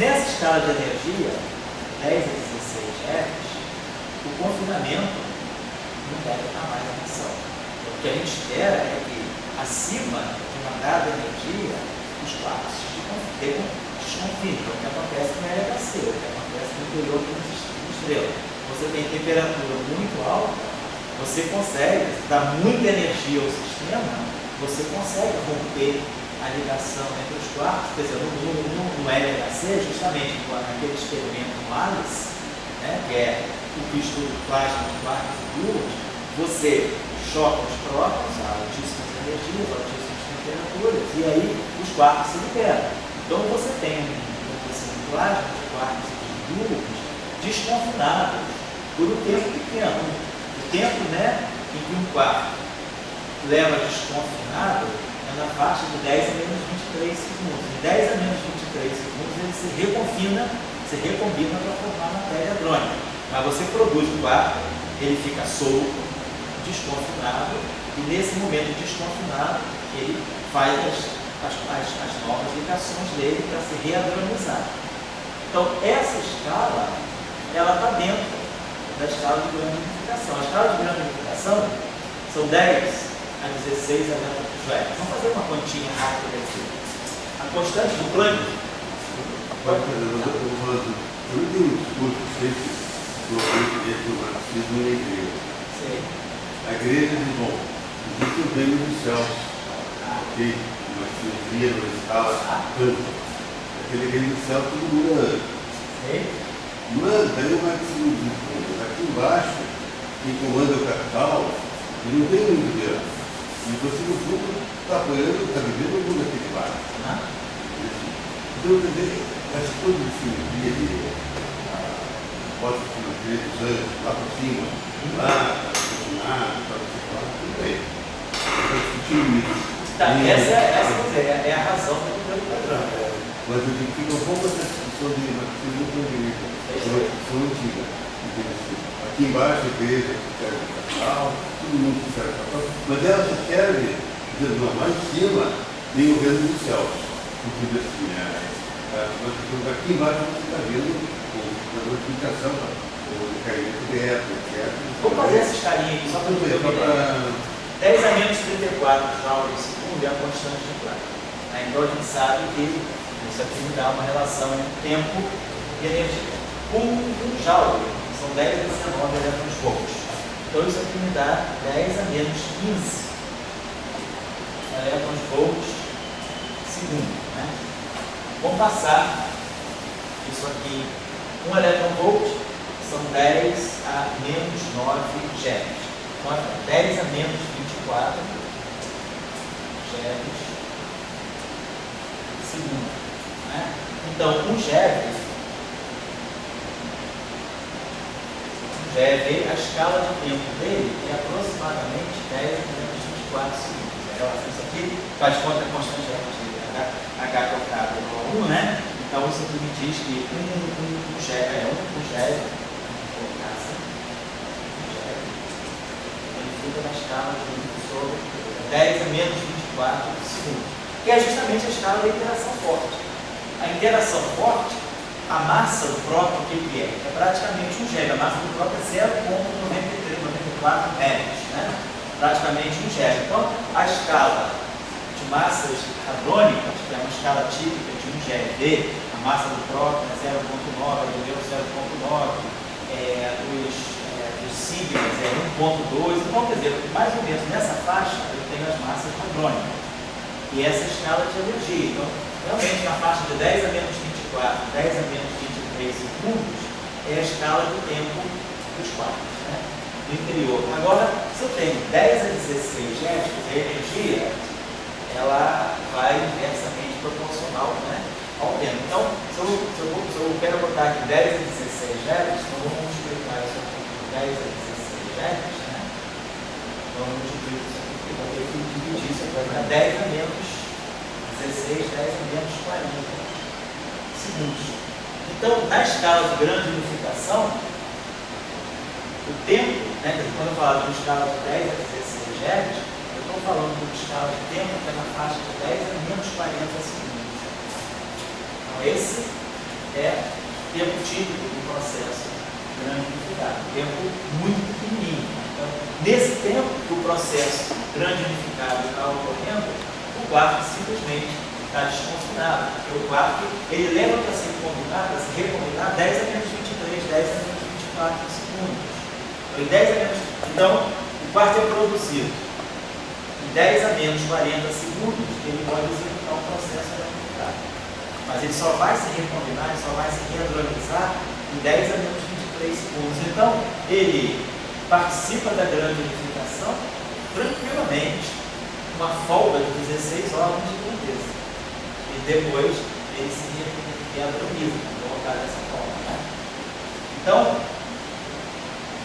Nessa escala de energia, 10 a 16 Hz, o confinamento não deve estar mais atenção. O que a gente espera é que, acima de uma dada energia, os quartos desconfinem. O que acontece no LHC, o que acontece no interior de uma estrela. Você tem temperatura muito alta, você consegue dar muita energia ao sistema, você consegue romper a ligação entre os quartos. Quer dizer, no LHC, justamente naquele experimento no ALICE, né, que é o que estuda o plasma de quartos e gluons, você choca os prótons a altíssimas energias, a altíssimas temperaturas, e aí os quartos se liberam. Então você tem um plasma de quartos e gluons desconfinados por um tempo pequeno. O tempo, né, em que um quarto leva desconfinado é na faixa de 10 a menos 23 segundos. Em 10 a menos 23 segundos ele se reconfina, se recombina para formar matéria hadrônica. Mas você produz o quarto, ele fica solto, desconfinado, e nesse momento desconfinado ele faz as novas ligações dele para se readronizar. Então essa escala ela está dentro da escala de grande unificação. A escala de grande unificação são 10 a 16 elétrons. Vamos fazer uma continha rápida aqui. A constante do Planck. Eu não tenho um discurso sempre do marxismo e a igreja. Sim. A igreja diz, bom, existe o reino dos céus, ok? Uma simetria, uma escala, tanto. Aquele reino do céu todo mundo anda. Sim. Mas daí o marxismo diz, aqui embaixo quem comanda o capital, ele não tem muito dinheiro. E você, no fundo, está apoiando, está vivendo o mundo aqui de baixo. Então, quer dizer, mas todo esse dia de bota os direitos antes, lá para cima, lá, para funcionar, para você falar, tudo bem. Está discutindo isso. Tá, essa é a razão do modelo padrão. Mas eu digo que fica um pouco essa discussão de marxismo com direito, uma discussão antiga. Aqui embaixo, a igreja, que serve para capital, todo mundo que serve para capital, mas ela se serve, dizendo, lá em cima, tem o reino dos céus. Porque assim, aqui embaixo você está vendo a multiplicação, o caimento direto, etc. Vamos fazer essa escalinha aqui, só para eu ver. 10 a menos 34 joules segundo é a constante de Planck. Então a gente sabe que isso aqui me dá uma relação entre tempo e energia. 1 joule são 10 a 19 elétrons volts. Então isso aqui me dá 10 a menos 15 elétrons volts segundo. Né? Vamos passar isso aqui. 1 elétron volt são 10 a menos 9 GeV. 10 a menos 24 GeV segundo. Né? Então, 1 GeV, a escala de tempo dele é aproximadamente 10 a menos 24 segundos. Isso aqui faz conta constante H tocado no 1, né? Então, isso aqui me diz que 1 GeV, vou colocar assim, fica na escala de 1 sobre 10 a menos 24 segundos, que é justamente a escala da interação forte. A interação forte, a massa do próton, o que é? É praticamente 1 GeV. A massa do próton é 0,9394 MeV, né? Praticamente 1 GeV. Então, a escala de massas hadrônicas, que é uma escala típica de 1 GeV, a massa do próton é 0,9, a do nêutron 0,9, dos sigmas é 1,2. Então, quer dizer, mais ou menos nessa faixa eu tenho as massas hadrônicas. E essa escala de energia. Então, realmente na faixa de 10 a menos 24, 10 a menos 23 segundos é a escala do tempo dos quartos, né? Do interior. Agora, se eu tenho 10 a 16 GeV, a energia ela vai inversamente proporcional, né, ao tempo. Então, se eu quero botar aqui 10 a 16 GeV, então vamos multiplicar isso aqui por 10 a 16 GeV, né? Vamos multiplicar isso aqui, vou ter que dividir isso aqui, vai dar 10 a menos 16, 10 a menos 40 segundos. Então, na escala de grande unificação, o tempo, né, quando eu falo de uma escala de 10 a 16 GeV, eu estou falando de uma escala de tempo que é na faixa de 10 a menos 40 segundos. Então, esse é o tempo típico do processo grande unificado, um tempo muito pequenininho. Então, nesse tempo que o processo grande unificado está ocorrendo, o quark simplesmente está desconfinado, porque o quark ele leva para ser recombinado 10 a menos 23, 10 a menos 24 segundos. Então, o quark é produzido em 10 a menos 40 segundos, ele pode executar um processo unificado. Mas ele só vai se recombinar, ele só vai se rehadronizar em 10 a menos 23 segundos. Então, ele participa da grande unificação tranquilamente, uma folga de 16 horas de grandeza. E depois ele se rehadroniza, vou colocar dessa forma. Né? Então,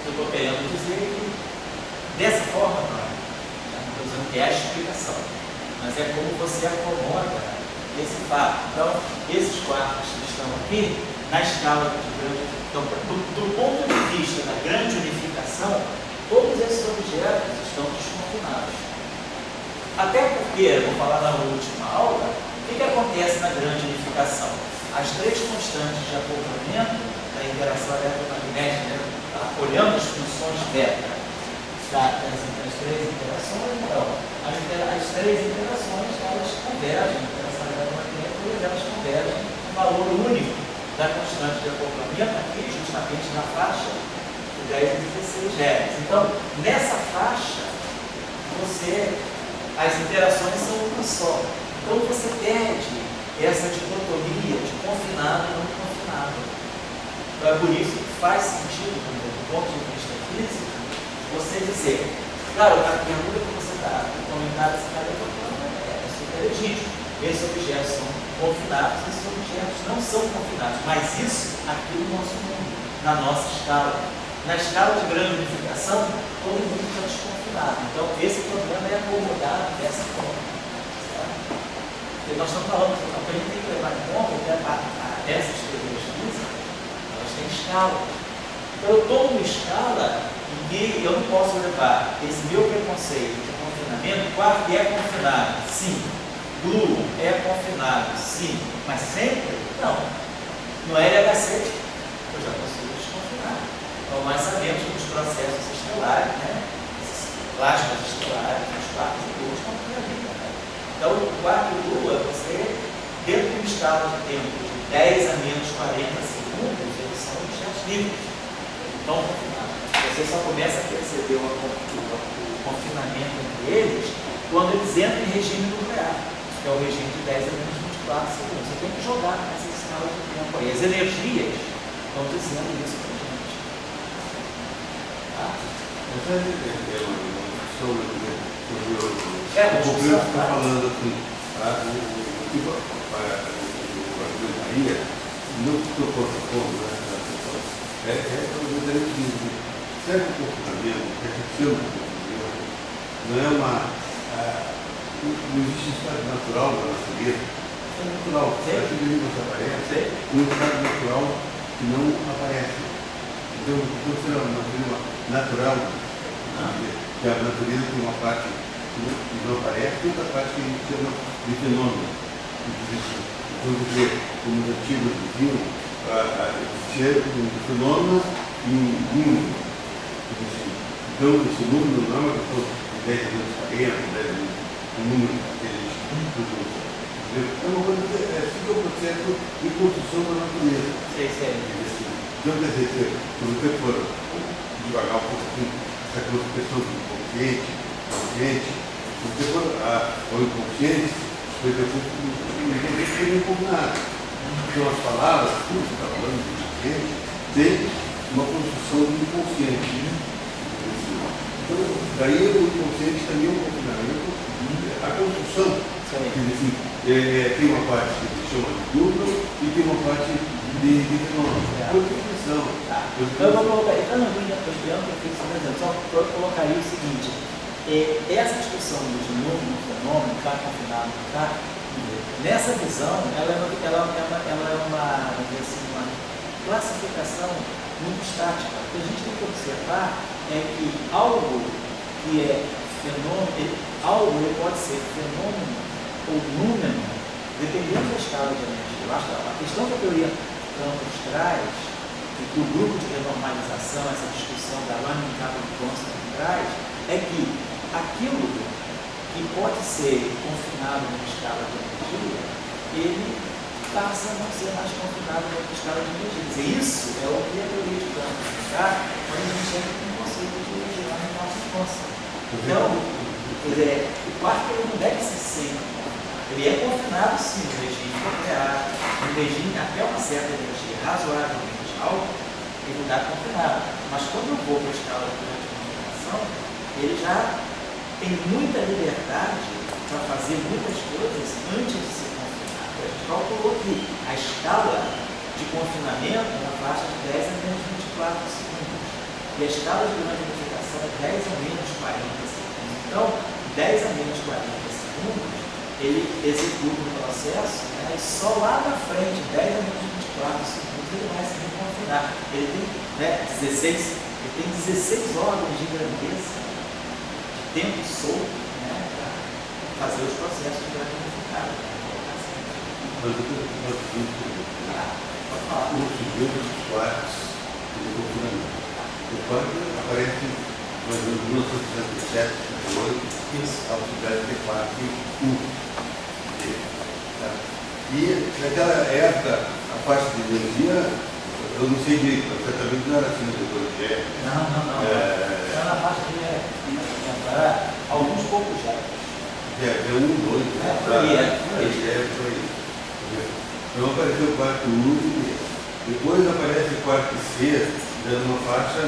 eu estou querendo dizer que dessa forma, não estou dizendo que é a explicação, mas é como você acomoda esse fato. Então, esses quartos que estão aqui, na escala de grande, então, do ponto de vista da grande unificação, todos esses objetos estão desconfinados. Até porque, vou falar na última aula, o que acontece na grande unificação? As três constantes de acoplamento da interação eletromagnética, né, olhando as funções beta das três interações, então, as três interações elas convergem, a interação eletromagnética, elas convergem no valor único da constante de acoplamento, aqui justamente na faixa de 10 a 16 GeV. Então, nessa faixa, as interações são uma só. Então, você perde essa dicotomia de confinado e não confinado. Então, é por isso que faz sentido, do ponto de vista físico, dizer, claro, a pergunta que você está, o comentário que você está levantando é super legítimo. Esses objetos são confinados, esses objetos não são confinados, mas isso aqui no nosso mundo, na nossa escala. Na escala de grande unificação, todo mundo está desconfinado. Então, esse problema é acomodado dessa forma. Certo? Porque nós estamos falando, a gente tem que levar em conta que essas teorias físicas, elas têm escala. Então, eu estou numa escala em que eu não posso levar esse meu preconceito de confinamento. Quark é confinado, sim. Gluon é confinado, sim. Mas sempre? Não. No LHC, eu já consigo desconfinar. Então, nós sabemos que os processos estelares, né, esses plasmas estelares, os quarks e gluons estão por ali. Né? Então, o quark e o gluon, você, dentro de uma escala de tempo de 10 a menos 40 segundos, eles são objetos livres. Então, você só começa a perceber o confinamento entre eles quando eles entram em regime nuclear, que é o regime de 10 a menos 24 segundos. Você tem que jogar nessa escala de tempo aí. As energias estão dizendo isso para a gente. Tá? Essa é uma discussão sobre o que está falando aqui. O que a argumentaria não se propõe como, né? É o direitismo. Serve o confinamento, que a gente chama de confinamento, não é uma. Não existe estado natural da natureza. É natural. Se a você aparece, um estado natural que não aparece. Então, será uma natureza natural, que a natureza tem uma parte que não aparece, tem outra parte que a gente chama de fenômeno. Então, como os antigos diziam, existia um fenômeno e um mundo. Então, esse número não é uma questão de 10 anos 40, 10 anos, um número que a gente produz. É uma coisa que é o processo de construção da natureza. Então, quer dizer, se você for devagar um pouquinho, essa questão do inconsciente, consciente, se você for ao inconsciente, por exemplo, ninguém tem um pouco nada. Então, as palavras, tudo que está falando do inconsciente, tem uma construção do inconsciente. Então, daí o inconsciente também é um confinamento. A construção, tem uma parte que se chama de duplo e tem uma parte de fenômeno. Construção. Então, eu vou colocar, então, eu só colocaria o seguinte: essa discussão do fenômeno, está confinado, está. Nessa visão, ela é uma classificação muito estática. O que a gente tem que observar é que algo que é fenômeno, algo pode ser fenômeno ou númeno, dependendo da escala de energia. Eu acho que a questão que a teoria Campos traz, e que o grupo de renormalização, essa discussão da Running Constant traz, é que aquilo que pode ser confinado numa escala de energia, ele passa a não ser mais confinado numa escala de energia. Quer dizer, isso é o que a teoria de Campos traz quando a gente chega com o conceito de Running Constant. Então, quer dizer, o quark não deve ser sempre confinado. Ele é confinado sim no regime nuclear, no regime até uma certa energia razoavelmente alta, ele está confinado. Mas quando eu vou para a escala de grande confinação, ele já tem muita liberdade para fazer muitas coisas antes de ser confinado. A gente calculou que a escala de confinamento é na faixa de 10 a menos 24 segundos. E a escala de grande unificação é 10 a menos 40 segundos. Então, 10 a menos 40 segundos, ele executa o processo, né, e só lá na frente, 10 a menos 24 segundos, ele vai se reconfinar. Ele tem, né, 16 órgãos de grandeza, de tempo solto, né, para fazer os processos de grande unificado. Mas eu tenho Pode falar. os primeiros quarks de confinamento. O quark aparece mais ou menos em 1967, 1968, ao cidade de quark 1. E naquela época, a parte de energia, eu não sei direito, mas certamente não era assim depois de G. Não. Era na faixa de alguns poucos já. É 1, 2, por aí. Por aí. Então apareceu o quark 1 e depois aparece o quark C, dando uma faixa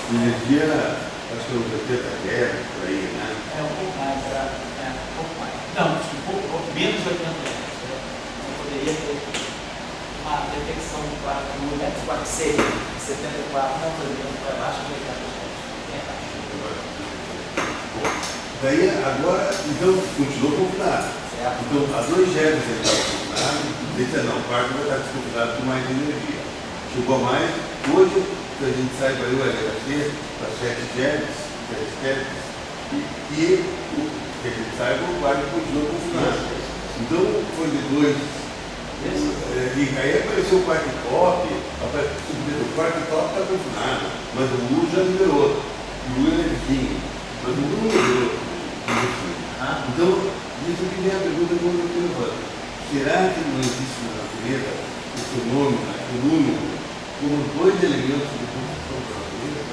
de energia acho que uns 80 Hz, por aí, né? É um pouco mais, um pouco mais. Não, acho que um pouco menos de 80 Hz. Eu poderia ter uma detecção de 4 metros, 4 seria 74, não poderia para baixo de 80 Hz. Daí agora, então, continuou confinado. Certo. Então, a 2 GHz ele estava confinado, disse, não, o quarto vai estar desconfinado com mais energia. Chegou a mais, hoje, que a gente saiba aí o LHC para 7 GHz, 7 GHz, e que a gente saiba, o quarto continuou confinado. Então, foi de 2. E aí apareceu o quarto top, o quarto top está confinado, mas o U já liberou. E o U é vizinho, mas o U não liberou. Então, isso que vem a pergunta que eu estou levando. Será que não existe na natureza o fenômeno, o número, como 2 elementos de construção da natureza?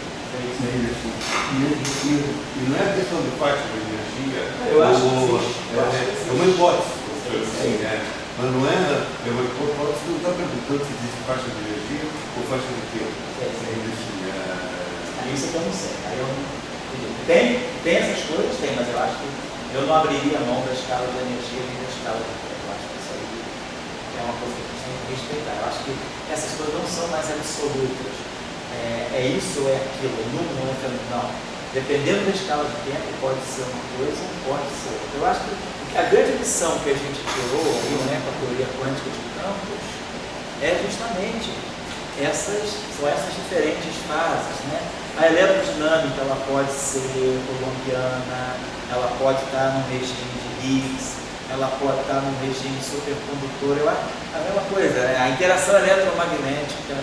E não é questão de faixa de energia. Eu acho que é uma hipótese. Sim, né? Mas não é uma hipótese que não está perguntando se existe faixa de energia ou faixa de tempo. Isso que eu não sei. Aí eu não... Tem essas coisas, tem, mas eu acho que eu não abriria a mão da escala de energia nem da escala de tempo. Eu acho que isso aí é uma coisa que a gente tem que respeitar. Eu acho que essas coisas não são mais absolutas. É isso ou é aquilo, o número não é fenomenal. Dependendo da escala de tempo, pode ser uma coisa, pode ser outra. Eu acho que a grande lição que a gente tirou aí, né, com a teoria quântica de campos é justamente essas diferentes fases, né? A eletrodinâmica ela pode ser colombiana, ela pode estar num regime de Higgs, ela pode estar num regime supercondutor. Eu acho a mesma coisa, a interação eletromagnética,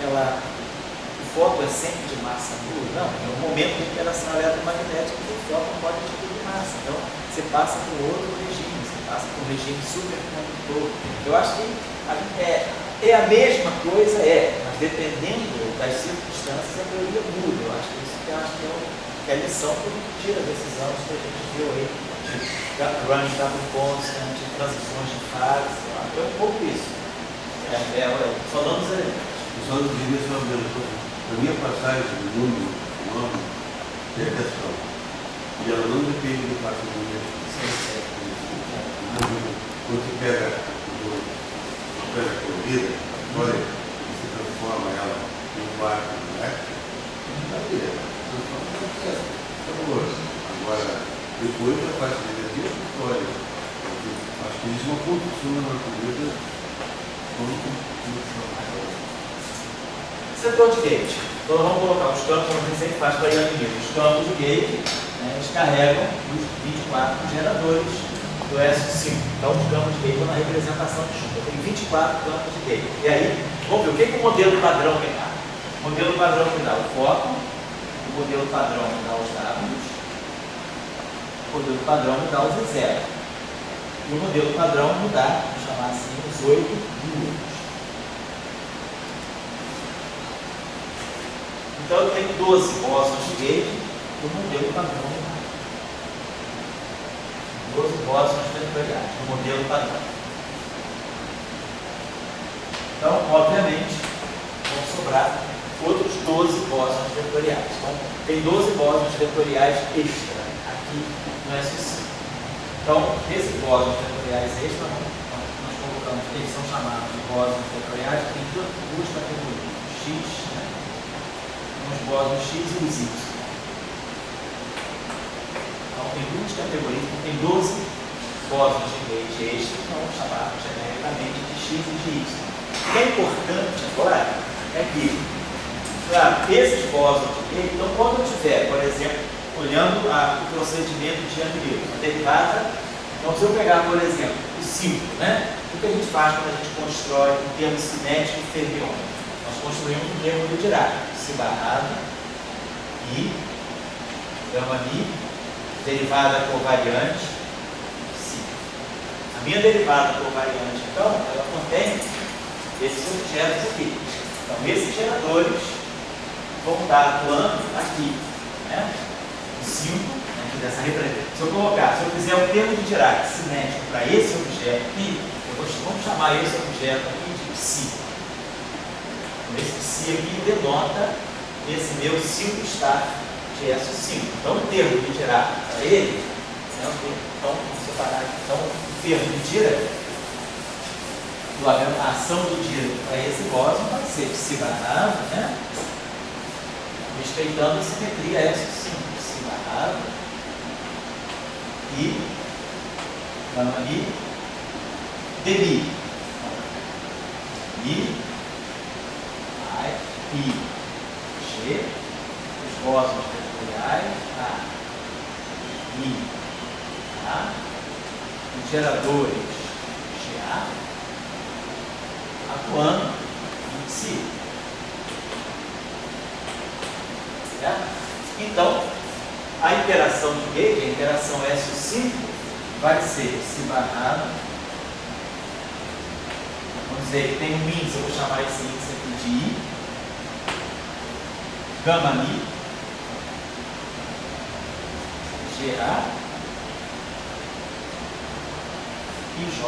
o fóton é sempre de massa nula? Não, é um momento de interação eletromagnética que o fóton pode adquirir massa. Então, você passa para outro regime, você passa para um regime supercondutor. Eu acho que é a mesma coisa, mas dependendo das circunstâncias, a teoria muda. Eu acho que isso que é a lição que a gente tira desses anos que a gente viu aí, de running double constant, de transições de fase. É um pouco isso. Só dando os elementos. Só nos diria só a mesma coisa. A minha passagem do número, do nome, é a questão. E ela não depende do fato do número. Quando você pega a corrida, olha, você transforma ela em um quarto elétrico, agora, depois da parte de energia, é história. Acho que existe uma construção na natureza Setor de gate. Então vamos colocar os campos, não sei se faz para ir amigo. Os campos de gate, né, eles carregam os 24 geradores do S5. Então os campos de gate estão na representação de chuva. Tem 24 campos de gate. E aí, vamos ver o que o modelo padrão me dá. O modelo padrão me dá o fóton, o modelo padrão me dá os Ws, o modelo padrão me dá os zero. E o modelo padrão me dá, vamos chamar assim, os 8 números. Então eu tenho 12 bósons de gate e o modelo padrão. 12 bósons vetoriais, o modelo padrão. Então, obviamente, vão sobrar outros 12 bósons vetoriais. Então, tem 12 bósons vetoriais extra aqui no S5. Então, esses bósons vetoriais extra, nós colocamos, eles são chamados de bósons vetoriais, tem duas categorias, X, né? Os bósons X e os Y. Então, tem duas categorias, tem 12 bósons de gate extra, que vamos chamar genericamente de X e de Y. O que é importante agora é que, claro, esses bósons de gate, então, quando eu tiver, por exemplo, olhando o procedimento de Young-Mills, a derivada, então, se eu pegar, por exemplo, o 5, né? O que a gente faz quando a gente constrói um termo cinético fermiônico? Nós construímos um termo de Dirac, si barrado, I, gama mi, derivada covariante, si. A minha derivada covariante, então, ela contém esses objetos aqui. Então, esses geradores vão estar atuando aqui, né? O 5, aqui dessa representação. Se eu fizer um termo de Dirac cinético para esse objeto aqui, vamos chamar esse objeto aqui de psi. Esse psi aqui denota esse meu 5 estar de SO5. Então, o termo de tirar para ele, né, então, vamos separar aqui. Então, o termo de tira, a ação do tira para esse bóson vai ser de si barrado, né? Respeitando a simetria SO5. Si barrado e gama I demi. I, I, I, G, os bósons vetoriais, A, I, A, os geradores GA, atuando em si. Certo? Então, a interação de gauge, a interação SO5, vai ser si barrado. Vamos dizer que tem um índice, eu vou chamar esse índice aqui de I, gama I, GA e J,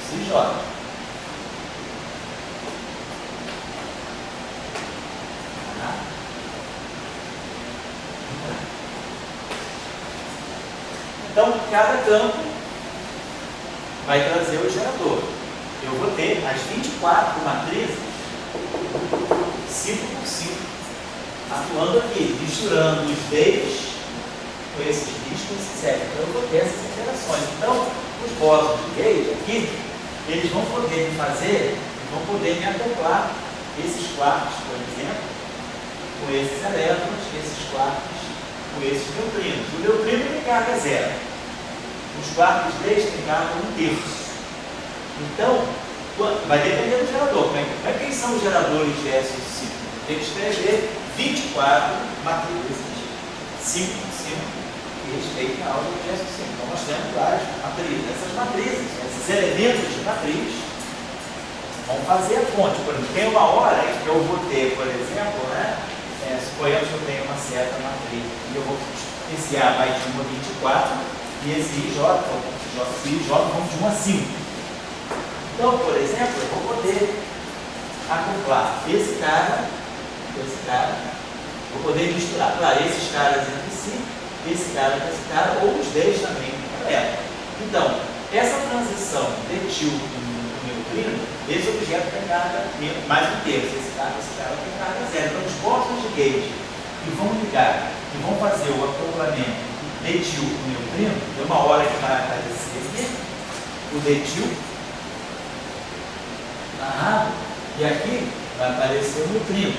CJ. Então, cada campo vai trazer o gerador. Eu vou ter as 24 matrizes 5 por 5 atuando aqui, misturando os Ds com esses Ds com esses F. Então, eu vou ter essas interações. Então, os bósons de gauge aqui, eles vão poder fazer, vão poder me acoplar esses quartos, por exemplo, com esses elétrons, esses quartos com esses neutrinos. O neutrino tem carga zero. Os quartos Ds têm carga 1/3. Então, vai depender do gerador. Como é que são os geradores de SO5? Tem que escrever 24 matrizes 5 por 5 que respeitem a álgebra de SO5. Então, nós temos várias matrizes. Essas matrizes, esses elementos de matriz, vão fazer a fonte. Por exemplo, tem uma hora em que eu vou ter, por exemplo, né, suponhamos que eu tenho uma certa matriz e eu vou, esse A vai de 1 a 24 e esse IJ, vão de 1 a 5. Então, por exemplo, eu vou poder acoplar esse cara, vou poder misturar, claro, esses caras entre si, esse cara com esse cara, ou os 10 também com elétron. Então, essa transição de etil com neutrino, esse objeto tem carga mais 1/3, esse cara tem carga zero. Então, os bósons de gauge que vão ligar, que vão fazer o acoplamento de etil com neutrino, tem uma hora que vai aparecer aqui, o de etil, e aqui vai aparecer o neutrino.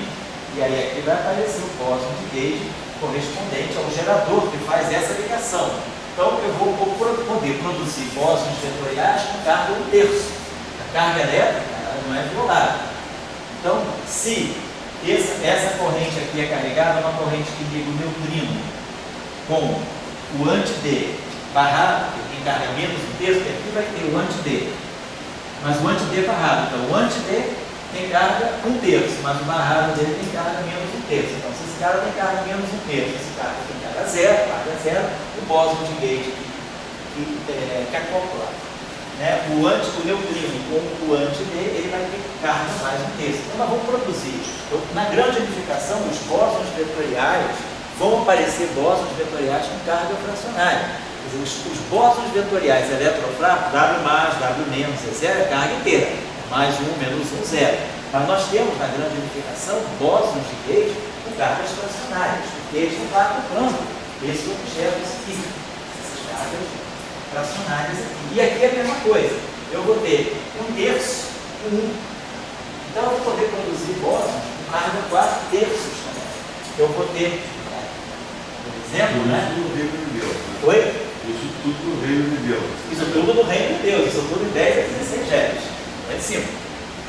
E aí aqui vai aparecer o bóson de gauge correspondente ao gerador que faz essa ligação. Então eu vou poder produzir bósons vetoriais com carga 1/3. A carga elétrica não é violada. Então, se essa corrente aqui é carregada, é uma corrente que liga o neutrino com o anti-D barrado, que tem carga menos 1/3, porque aqui vai ter o anti-D. Mas o anti-D barrado, então o anti-D tem carga 1/3, mas o barrado dele tem carga menos 1/3. Então, se esse cara tem carga menos 1/3, esse cara tem carga zero, o bóson de gauge que acopla, né? O neutrino com o anti-D, ele vai ter carga mais 1/3. Então, nós vamos produzir. Então, na grande unificação, os bósons vetoriais vão aparecer bósons vetoriais com carga fracionária. Os bósons vetoriais eletrofracos, W+, W-, é zero, é carga inteira. Mais 1, menos 1, zero. Mas nós temos na grande unificação bósons de gauge com cargas fracionárias, porque eles não estão acoplando esses objetos aqui, essas cargas fracionárias aqui. E aqui é a mesma coisa. Eu vou ter 1/3 com 1. Então eu vou poder produzir bósons com carga 4/3 também. Eu vou ter, por exemplo, né? Oi? Isso tudo no reino de Deus. Isso tudo no reino de Deus, isso tudo em 10 a 16 géneros. Lá em cima.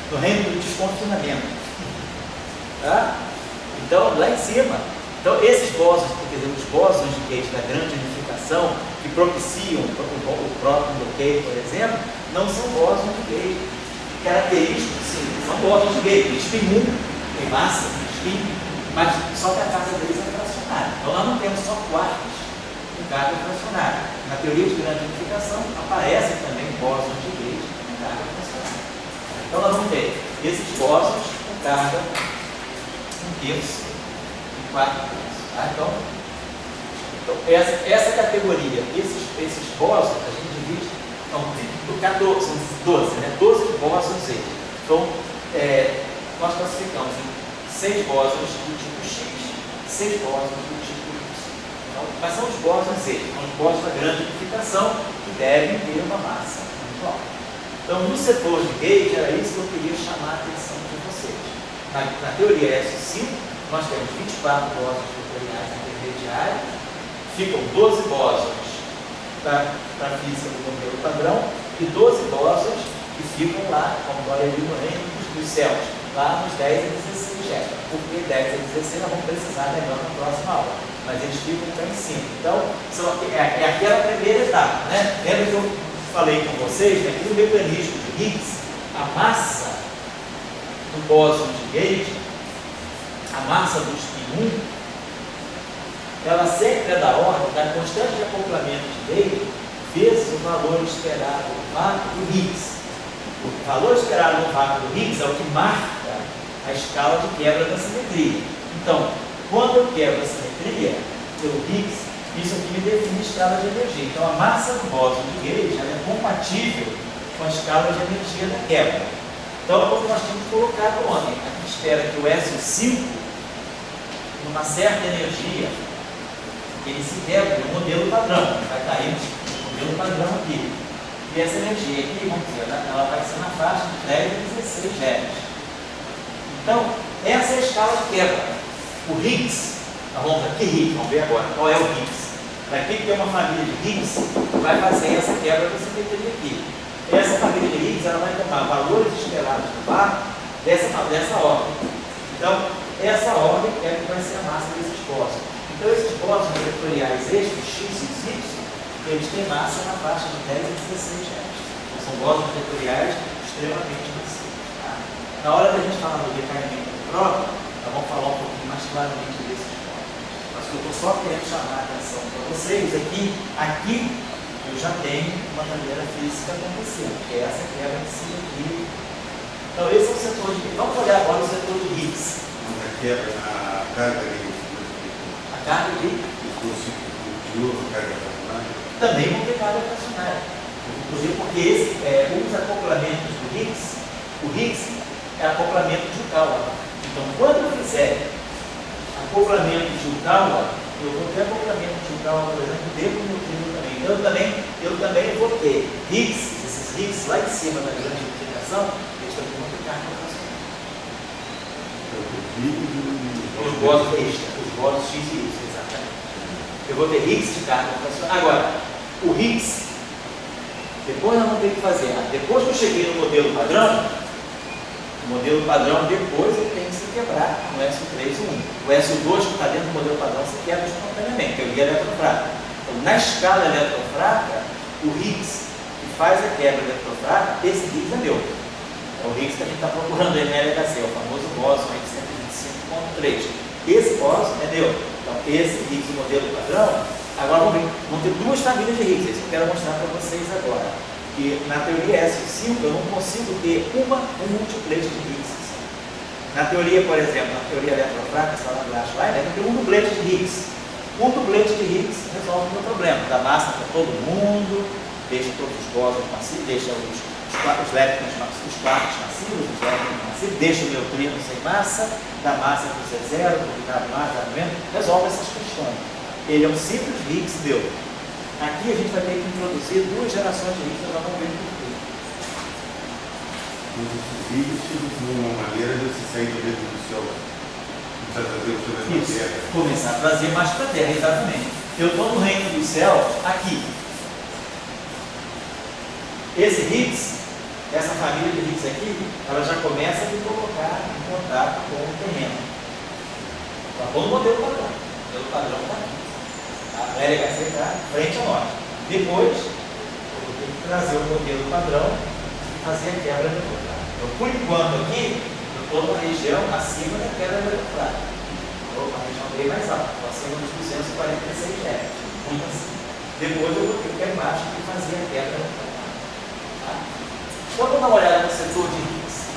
No reino do desconfinamento. Tá? Então, lá em cima. Então, esses bósons, quer dizer, os bósons de gauge da grande unificação, que propiciam o próprio bloqueio, por exemplo, não são bósons de gauge. Característicos, sim, são bósons de gauge. Eles têm tem massa, mas só que a carga deles é fracionária. Então, nós não temos só quartos com carga fracionária. Na teoria de grande unificação, aparecem também bósons de gauge com carga fracionária. Então, nós vamos ter esses bósons com carga 1/3. terço e 4 terços. Tá? Então essa categoria, esses bósons, a gente divide do 14, são 12, né? 12 bósons eles. Então, nós classificamos em 6 bósons do tipo X, 6 bósons do tipo Y. Então, mas são os bósons eles, são os bósons da grande unificação que devem ter uma massa muito alta. Então, no setor de gauge, era isso que eu queria chamar a atenção de vocês. Na teoria S5, nós temos 24 bósons vetoriais intermediários, ficam 12 bósons para a física do modelo padrão e 12 bósons que ficam lá, como olha ali no reino dos céus, lá nos 10 a 16 G. Porque 10 a 16 nós vamos precisar melhor na próxima aula, mas eles ficam cá em cima. Então, é aquela primeira etapa, né? Lembra que eu falei com vocês, né, que no mecanismo de Higgs, a massa do bóson de gauge, a massa do spin 1, ela sempre é da ordem da constante de acoplamento de gauge vezes o valor esperado no vácuo do Higgs. O valor esperado no vácuo do Higgs é o que marca a escala de quebra da simetria. Então, quando eu quebro a simetria pelo Higgs, isso aqui me define a escala de energia. Então, a massa do bóson de gauge ela é compatível com a escala de energia da quebra. Então, é como nós tínhamos colocado ontem. A gente espera que o SO5, numa certa energia, ele se quebra no modelo padrão. Vai cair no modelo padrão aqui. E essa energia aqui, vamos dizer, ela vai ser na faixa de 10 a 16 Hz. Então, essa é a escala de quebra. O Higgs, vamos ver agora qual é o Higgs. Daqui que tem uma família de Higgs, vai fazer essa quebra da simetria aqui. Essa família de Higgs ela vai tomar valores esperados do vácuo dessa ordem. Então, essa ordem é que vai ser a massa desses bósons. Então, esses bósons vetoriais estes, X e Y, eles têm massa na faixa de 10 a 16 Hz. Então, são bósons vetoriais extremamente massivos. Tá? Na hora da gente falar do decaimento do próton, nós vamos falar um pouquinho mais claramente desses bósons. Mas o que eu estou só querendo chamar a atenção para vocês é que aqui eu já tenho uma maneira física acontecendo, que é essa quebra de simetria. Então, esse é o setor de... Vamos olhar agora o setor de Higgs. A quebra, a carga de... A carga de... a carga fracionária. Também vão ter carga fracionária. Inclusive porque os acoplamentos do Higgs, o Higgs é acoplamento de Ukawa. Então, quando eu fizer acoplamento de Ukawa, eu vou ter acoplamento de Ukawa, por exemplo, dentro do neutrino também. Então, eu também vou ter Higgs, esses Higgs lá em cima da grande unificação, eles também vão ter carga fracionária. Os bósons X e Y, exatamente. Eu vou ter Higgs de carga fracionária. Agora, o Higgs, depois nós vamos ter que fazer. Depois que eu cheguei no modelo padrão, depois ele tem que se quebrar no SO3 e 1. O SO2 que está dentro do modelo padrão se quebra espontaneamente, que é o guia eletrofraca. Então, na escala eletrofraca, o Higgs que faz a quebra eletrofraca, esse Higgs é meu. É o Higgs que a gente está procurando aí na LHC, o famoso bóson aí de 125.3. Esse bóson é meu. Então, esse Higgs do modelo padrão, agora vamos ter duas famílias de Higgs, isso que eu quero mostrar para vocês agora. Que na teoria S5 eu não consigo ter um multiplete de Higgs. Na teoria, por exemplo, na teoria eletrofraca, essa lá embaixo, eu tenho um duplete de Higgs. Um duplete de Higgs resolve o meu problema. Dá massa para todo mundo, deixa todos os bósons massivos, deixa os leptons massivos, os quartos massivos, os leptons massivos, deixa o neutrino sem massa, dá massa para o Z0, dá mais, dá menos, resolve essas questões. Ele é um simples Higgs meu. Aqui a gente vai ter que introduzir duas gerações de Higgs, nós vamos ver por quê. Os Higgs, de uma maneira, de se sair do dentro do céu. Começar a trazer o céu da Terra. Começar a trazer mais para a Terra, exatamente. Eu estou no reino dos céus aqui. Esse Higgs, essa família de Higgs aqui, ela já começa a me colocar em contato com o terreno. Está todo o modelo padrão. O modelo padrão está aqui. A LHC está frente a nós. Depois, eu vou ter que trazer o modelo padrão e fazer a quebra eletrofraca. Então, por enquanto aqui, eu estou numa região acima da quebra eletrofraca. Estou numa região bem mais alta, estou acima dos 246 Hz. Muito acima. Depois eu vou ter que ir embaixo e fazer a quebra eletrofraca. Tá? Então, vamos dar uma olhada no setor de Higgs.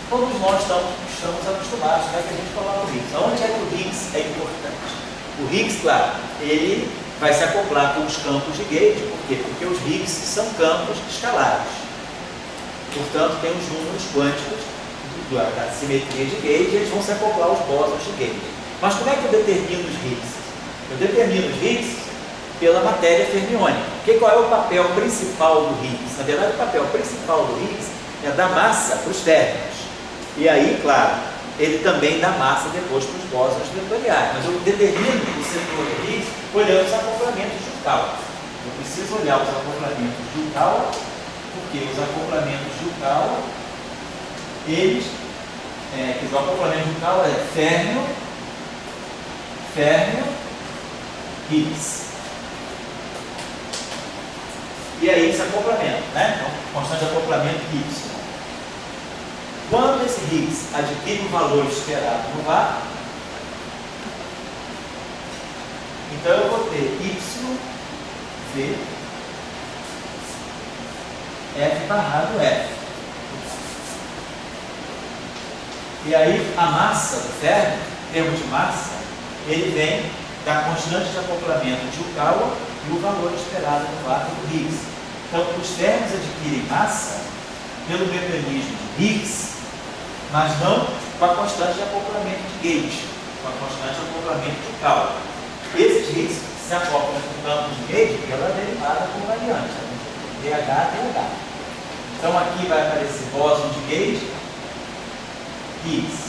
todos nós estamos acostumados, como é que a gente coloca o Higgs. Onde é que o Higgs é importante? O Higgs, claro, ele vai se acoplar com os campos de gauge. Por quê? Porque os Higgs são campos escalares. Portanto, tem os números quânticos da simetria de gauge, eles vão se acoplar aos bósons de gauge. Mas como é que eu determino os Higgs? Eu determino os Higgs pela matéria fermiônica. Qual é o papel principal do Higgs? Na verdade, o papel principal do Higgs é dar massa para os férmions. E aí, claro, ele também dá massa depois para os bósons vetoriais. Mas eu determino o setor do Higgs olhando os acoplamentos de Yukawa. Eu preciso olhar os acoplamentos de Yukawa, porque os acoplamentos de Yukawa, o acoplamento de Yukawa é férmio, Higgs. E aí esse acoplamento, né? Então, constante de acoplamento Y. Quando esse Higgs adquire o valor esperado no vácuo, então eu vou ter YV F barrado F. E aí a massa do férmio, em termos de massa, ele vem da constante de acoplamento de Yukawa e o valor esperado no vácuo do Higgs. Então, os férmios adquirem massa pelo mecanismo de Higgs, mas não com a constante de acoplamento de gauge, com a constante de acoplamento de Yukawa. Esses Higgs se acoplam com campos de gauge pela derivada por variante, DH. Então, aqui vai aparecer bóson de gauge, Higgs.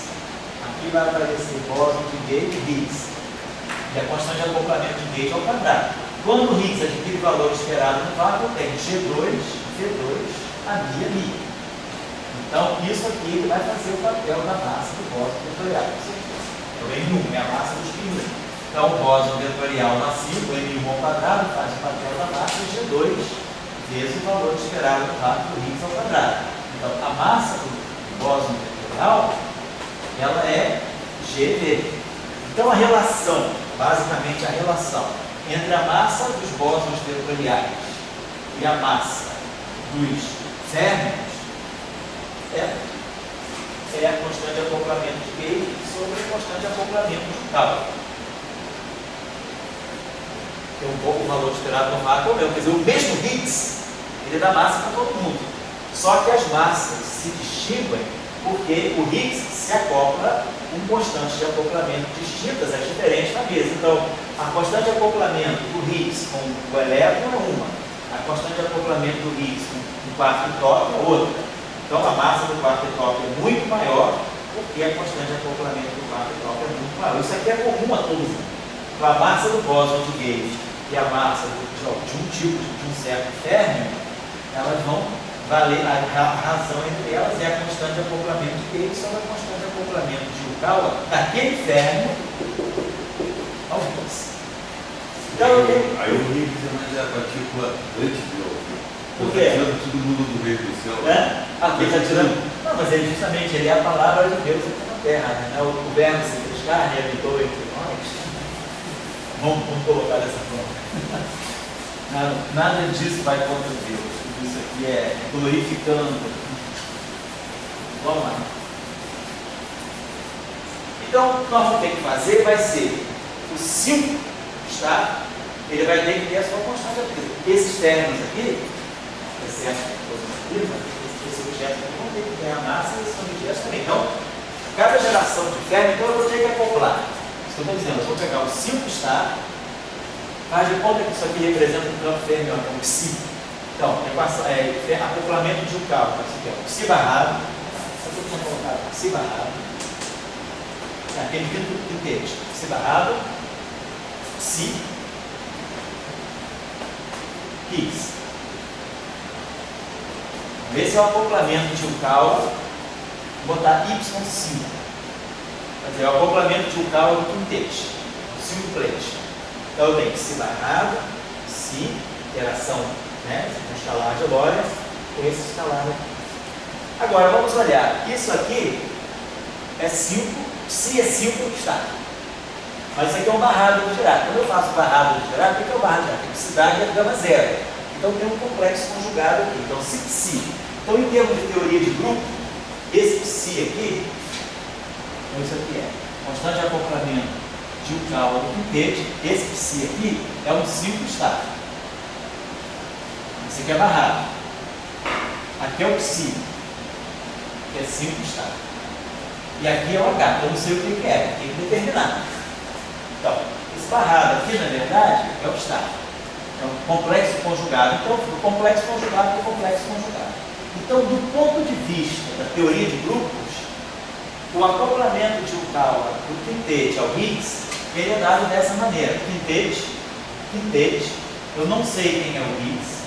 Aqui vai aparecer bóson de gauge, Higgs. E a constante de acoplamento de gauge ao quadrado. Quando o Higgs adquire o valor esperado no vácuo, eu tenho G2, V2, a Mi. Então, isso aqui vai fazer o papel da massa do bóson vetorial. É o M1, é a massa do spin 1. Então, o bóson vetorial massivo, M1 ao quadrado, faz o papel da massa G2 vezes o valor esperado no vácuo do Higgs ao quadrado. Então, a massa do bóson vetorial, ela é GV. Então, a relação, basicamente a relação entre a massa dos bósons vetoriais e a massa dos férmions é a constante de acoplamento de gauge sobre a constante de acoplamento de Yukawa. Tem um pouco o valor esperado no vácuo mesmo. Quer dizer, o mesmo Higgs, ele dá massa para todo mundo. Só que as massas se distinguem porque o Higgs se acopla com constantes de acoplamento distintas, as diferentes na mesa. Então, a constante de acoplamento do Higgs com o elétron é uma, a constante de acoplamento do Higgs com o quarto etópio é outra. Então, a massa do quarto etópio é muito maior porque a constante de acoplamento do quarto etópio é muito maior. Isso aqui é comum a todo mundo. Então, a massa do bóson de gauge e a massa de um tipo, de um certo férmio, elas vão valer, a razão entre elas é a constante de acoplamento de gauge sobre a constante de acoplamento de Yukawa daquele férmio ao Higgs. Então, aí o Higgs é mais a partícula anti-Deus. Por quê? Todo mundo do meio do céu. Ele está tirando. Não, mas ele justamente ele é a palavra de Deus aqui na Terra, né? O verbo se fez carne e habitou entre nós. Vamos colocar dessa forma. Nada disso vai contra Deus. Isso aqui é glorificando. Vamos lá. Então, o que nós vamos ter que fazer vai ser o 5, está? Ele vai ter que ter a sua constante aqui. Esses termos aqui, exceto esse objeto aqui, vão ter que ter a massa e esses objetos também. Então, cada geração de férmio, então eu vou ter que acoplar. Isso que eu estou dizendo, eu vou pegar o 5 está, faz de conta que isso aqui representa um campo fermiônico, um psi. Então, acoplamento de Yukawa, isso aqui é o psi barrado, só que eu tinha colocado psi barrado, aquele inteiro, psi barrado, psi, Higgs. Esse é o acoplamento de Yukawa, vou botar Y5. Quer dizer, é o acoplamento de Yukawa do quintete, 5 plates. Então eu tenho psi barrado, psi, interação, né, com escalar de Lorentz, com esse escalar aqui. Agora vamos olhar, isso aqui é 5, psi é 5 está. Mas isso aqui é um barrado de Dirac. Quando eu faço barrado de Dirac, o que é o barrado de Dirac? A psicidade é gama zero. Então tem um complexo conjugado aqui. Então, se psi. Então, em termos de teoria de grupo, Esse psi aqui, então isso aqui é constante de acoplamento de um cauda do quintete. Esse psi aqui é um 5 estático. Esse aqui é barrado. Aqui é o psi, que é 5 estático. E aqui é o H, eu não sei o que é, tem que determinar. Então, esse barrado aqui, na verdade, é o estático. É um complexo conjugado. Então, o complexo conjugado é o complexo conjugado. Então, do ponto de vista da teoria de grupos, o acoplamento de Yukawa do quintete ao Higgs, ele é dado dessa maneira. Quintete, eu não sei quem é o Higgs,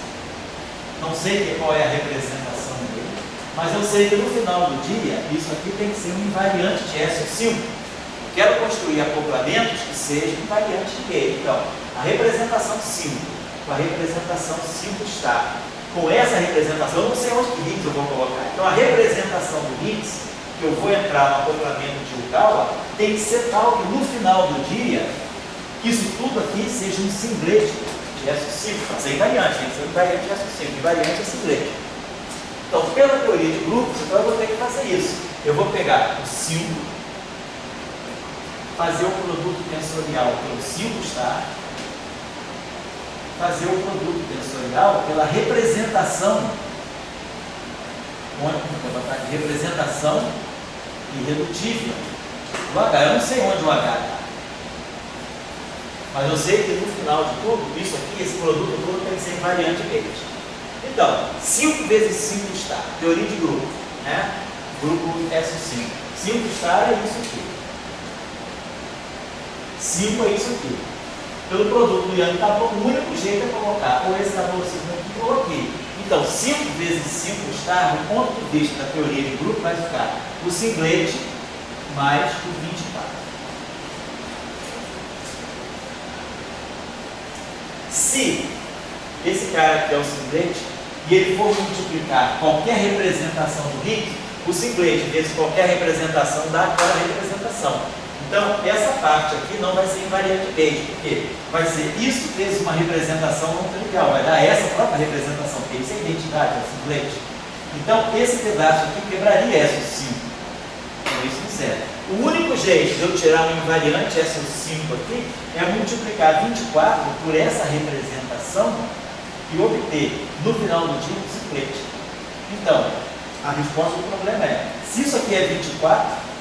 não sei qual é a representação dele, mas eu sei que no final do dia, isso aqui tem que ser um invariante de SO5. Quero construir acoplamentos que sejam invariantes de Q. Então, a representação 5, com a representação 5 está. Com essa representação, eu não sei onde que Higgs eu vou colocar. Então, a representação do Higgs, que eu vou entrar no acoplamento de Yukawa, tem que ser tal que no final do dia, isso tudo aqui seja um singlete de SO5. Para ser invariante, tem que ser um invariante de SO5. Invariante é singlete. Então, pela teoria de grupos, então eu vou ter que fazer isso. Eu vou pegar o 5, fazer o produto tensorial pelo 5 estar, fazer o produto tensorial pela representação, representação irredutível do H. Eu não sei onde o H está, mas eu sei que no final de tudo, isso aqui, esse produto todo tem que ser invariante deles. Então, 5 vezes 5 está, teoria de grupo, né? Grupo S5. 5 está é isso aqui. 5 é isso aqui. Pelo produto do Yang tabu, o único jeito é colocar ou esse tabu aqui ou aqui. Então, 5 vezes 5 está, do ponto de vista da teoria de grupo, vai ficar o singlete mais o 24. Se esse cara aqui é o singlete e ele for multiplicar qualquer representação do Higgs, o singlete vezes qualquer representação dá aquela representação. Então, essa parte aqui não vai ser invariante Gauge, porque vai ser isso vezes uma representação não trivial, vai dar essa própria representação, porque isso é identidade, é singlete. Então, esse pedaço aqui quebraria SO5. Então, isso não serve. O único jeito de eu tirar um invariante SO5 aqui é multiplicar 24 por essa representação e obter, no final do dia, um singlete. Então, a resposta do problema é, se isso aqui é 24,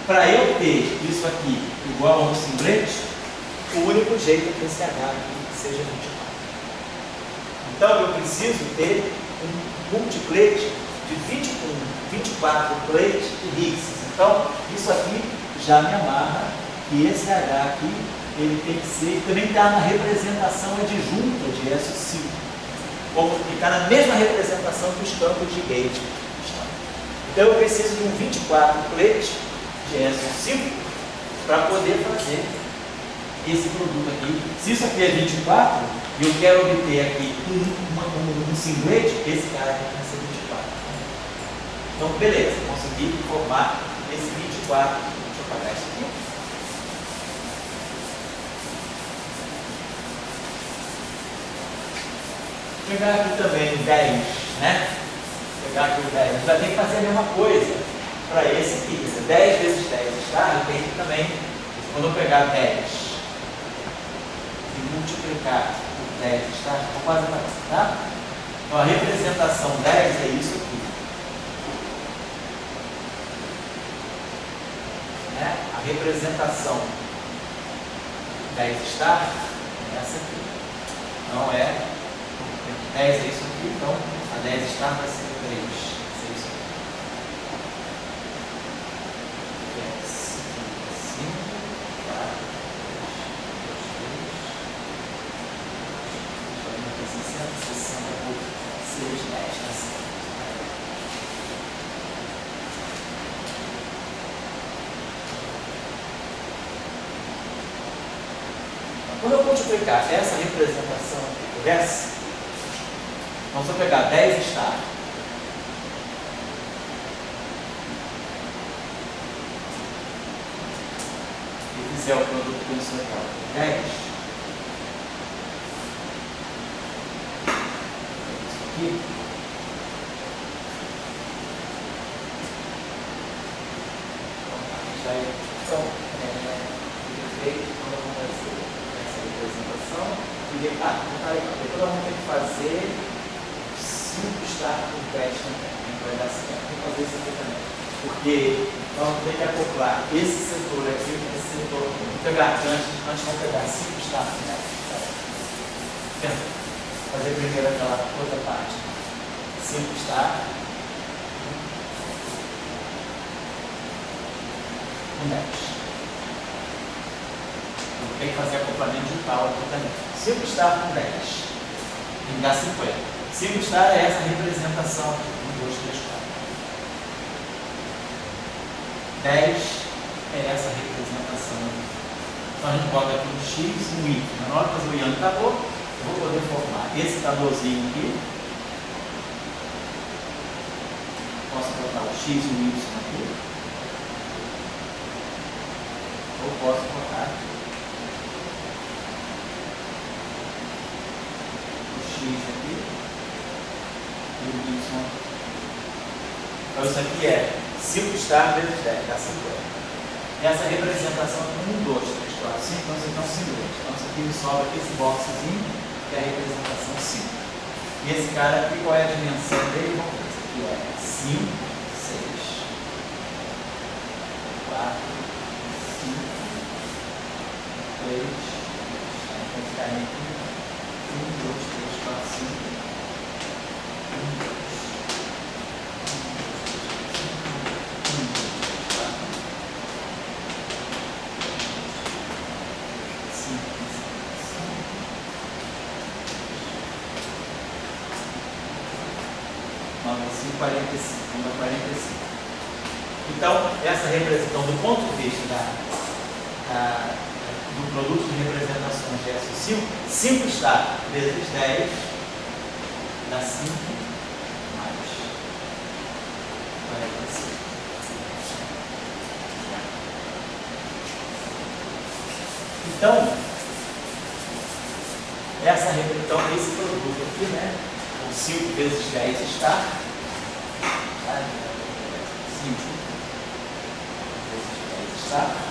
para eu ter isso aqui igual a um singlete, o único jeito é que esse H aqui seja 24. Então eu preciso ter um multiclete de 24 pletes de Higgs. Então isso aqui já me amarra que esse H aqui, ele tem que ser, também está na representação adjunta de SO5. Como ficar na mesma representação que os campos de Gauge. Então eu preciso de um 24 pletes de SO5 para poder fazer esse produto aqui. Se isso aqui é 24 e eu quero obter aqui um singlete, esse cara aqui vai ser 24. Então, beleza, consegui formar esse 24. Deixa eu apagar isso aqui. Vou pegar aqui também o 10, né? Vou pegar aqui o 10. A gente vai ter que fazer a mesma coisa para esse aqui. 10 vezes 10 está, eu tenho que também, quando eu pegar 10 e multiplicar por 10 está, vou quase para isso, tá? Então a representação 10 é isso aqui. Né? A representação 10 está é essa aqui. Não é 10 é isso aqui, então a 10 está vai ser 3. Quando eu multiplicar essa representação aqui por essa, vamos pegar 10 está. E fizer o produto tensorial por 10, isso aqui, vai. Então, efeito, quando eu vou fazer essa representação, depois vamos ter que fazer 5 estar por 10 também. Vai dar certo. Tem que fazer isso aqui também. Porque nós vamos ter que acoplar esse setor aqui com esse setor aqui. Vamos pegar antes vamos pegar 5 estar por 10. Fazer primeiro aquela outra parte. 5 estar com 10. Tem que fazer acoplamento de tal aqui também. 5 estar com 10. Tem que dar 50. 5 estar é essa representação aqui. 1, 2, 3, 4. 10 é essa representação aqui. Então a gente bota aqui um X e um Y. Na hora de fazer o Yang Tabor, eu vou poder formar esse taborzinho aqui. Posso botar o X e o Y aqui. Ou posso botar o X aqui e o Y aqui. Então isso aqui é 5 estar vezes 10, dá 50. E essa representação é 1, 2, 3, 4, 5, então vocês estão 5 vezes. Então isso aqui me sobra aqui esse boxezinho, que é a representação 5. E esse cara aqui, qual é a dimensão dele? Vamos ver, esse aqui é 5, 6, 4, 5, 3, vai ficar aqui 1, 2, 3, 4, 5, 1, 2, 45, vamos dar 45. Então, essa representação, do ponto de vista do produto de representações de S5, 5 está vezes 10 dá 5 mais 45. Então, esse produto aqui, né? 5 vezes 10 está. 5 vezes 10 está.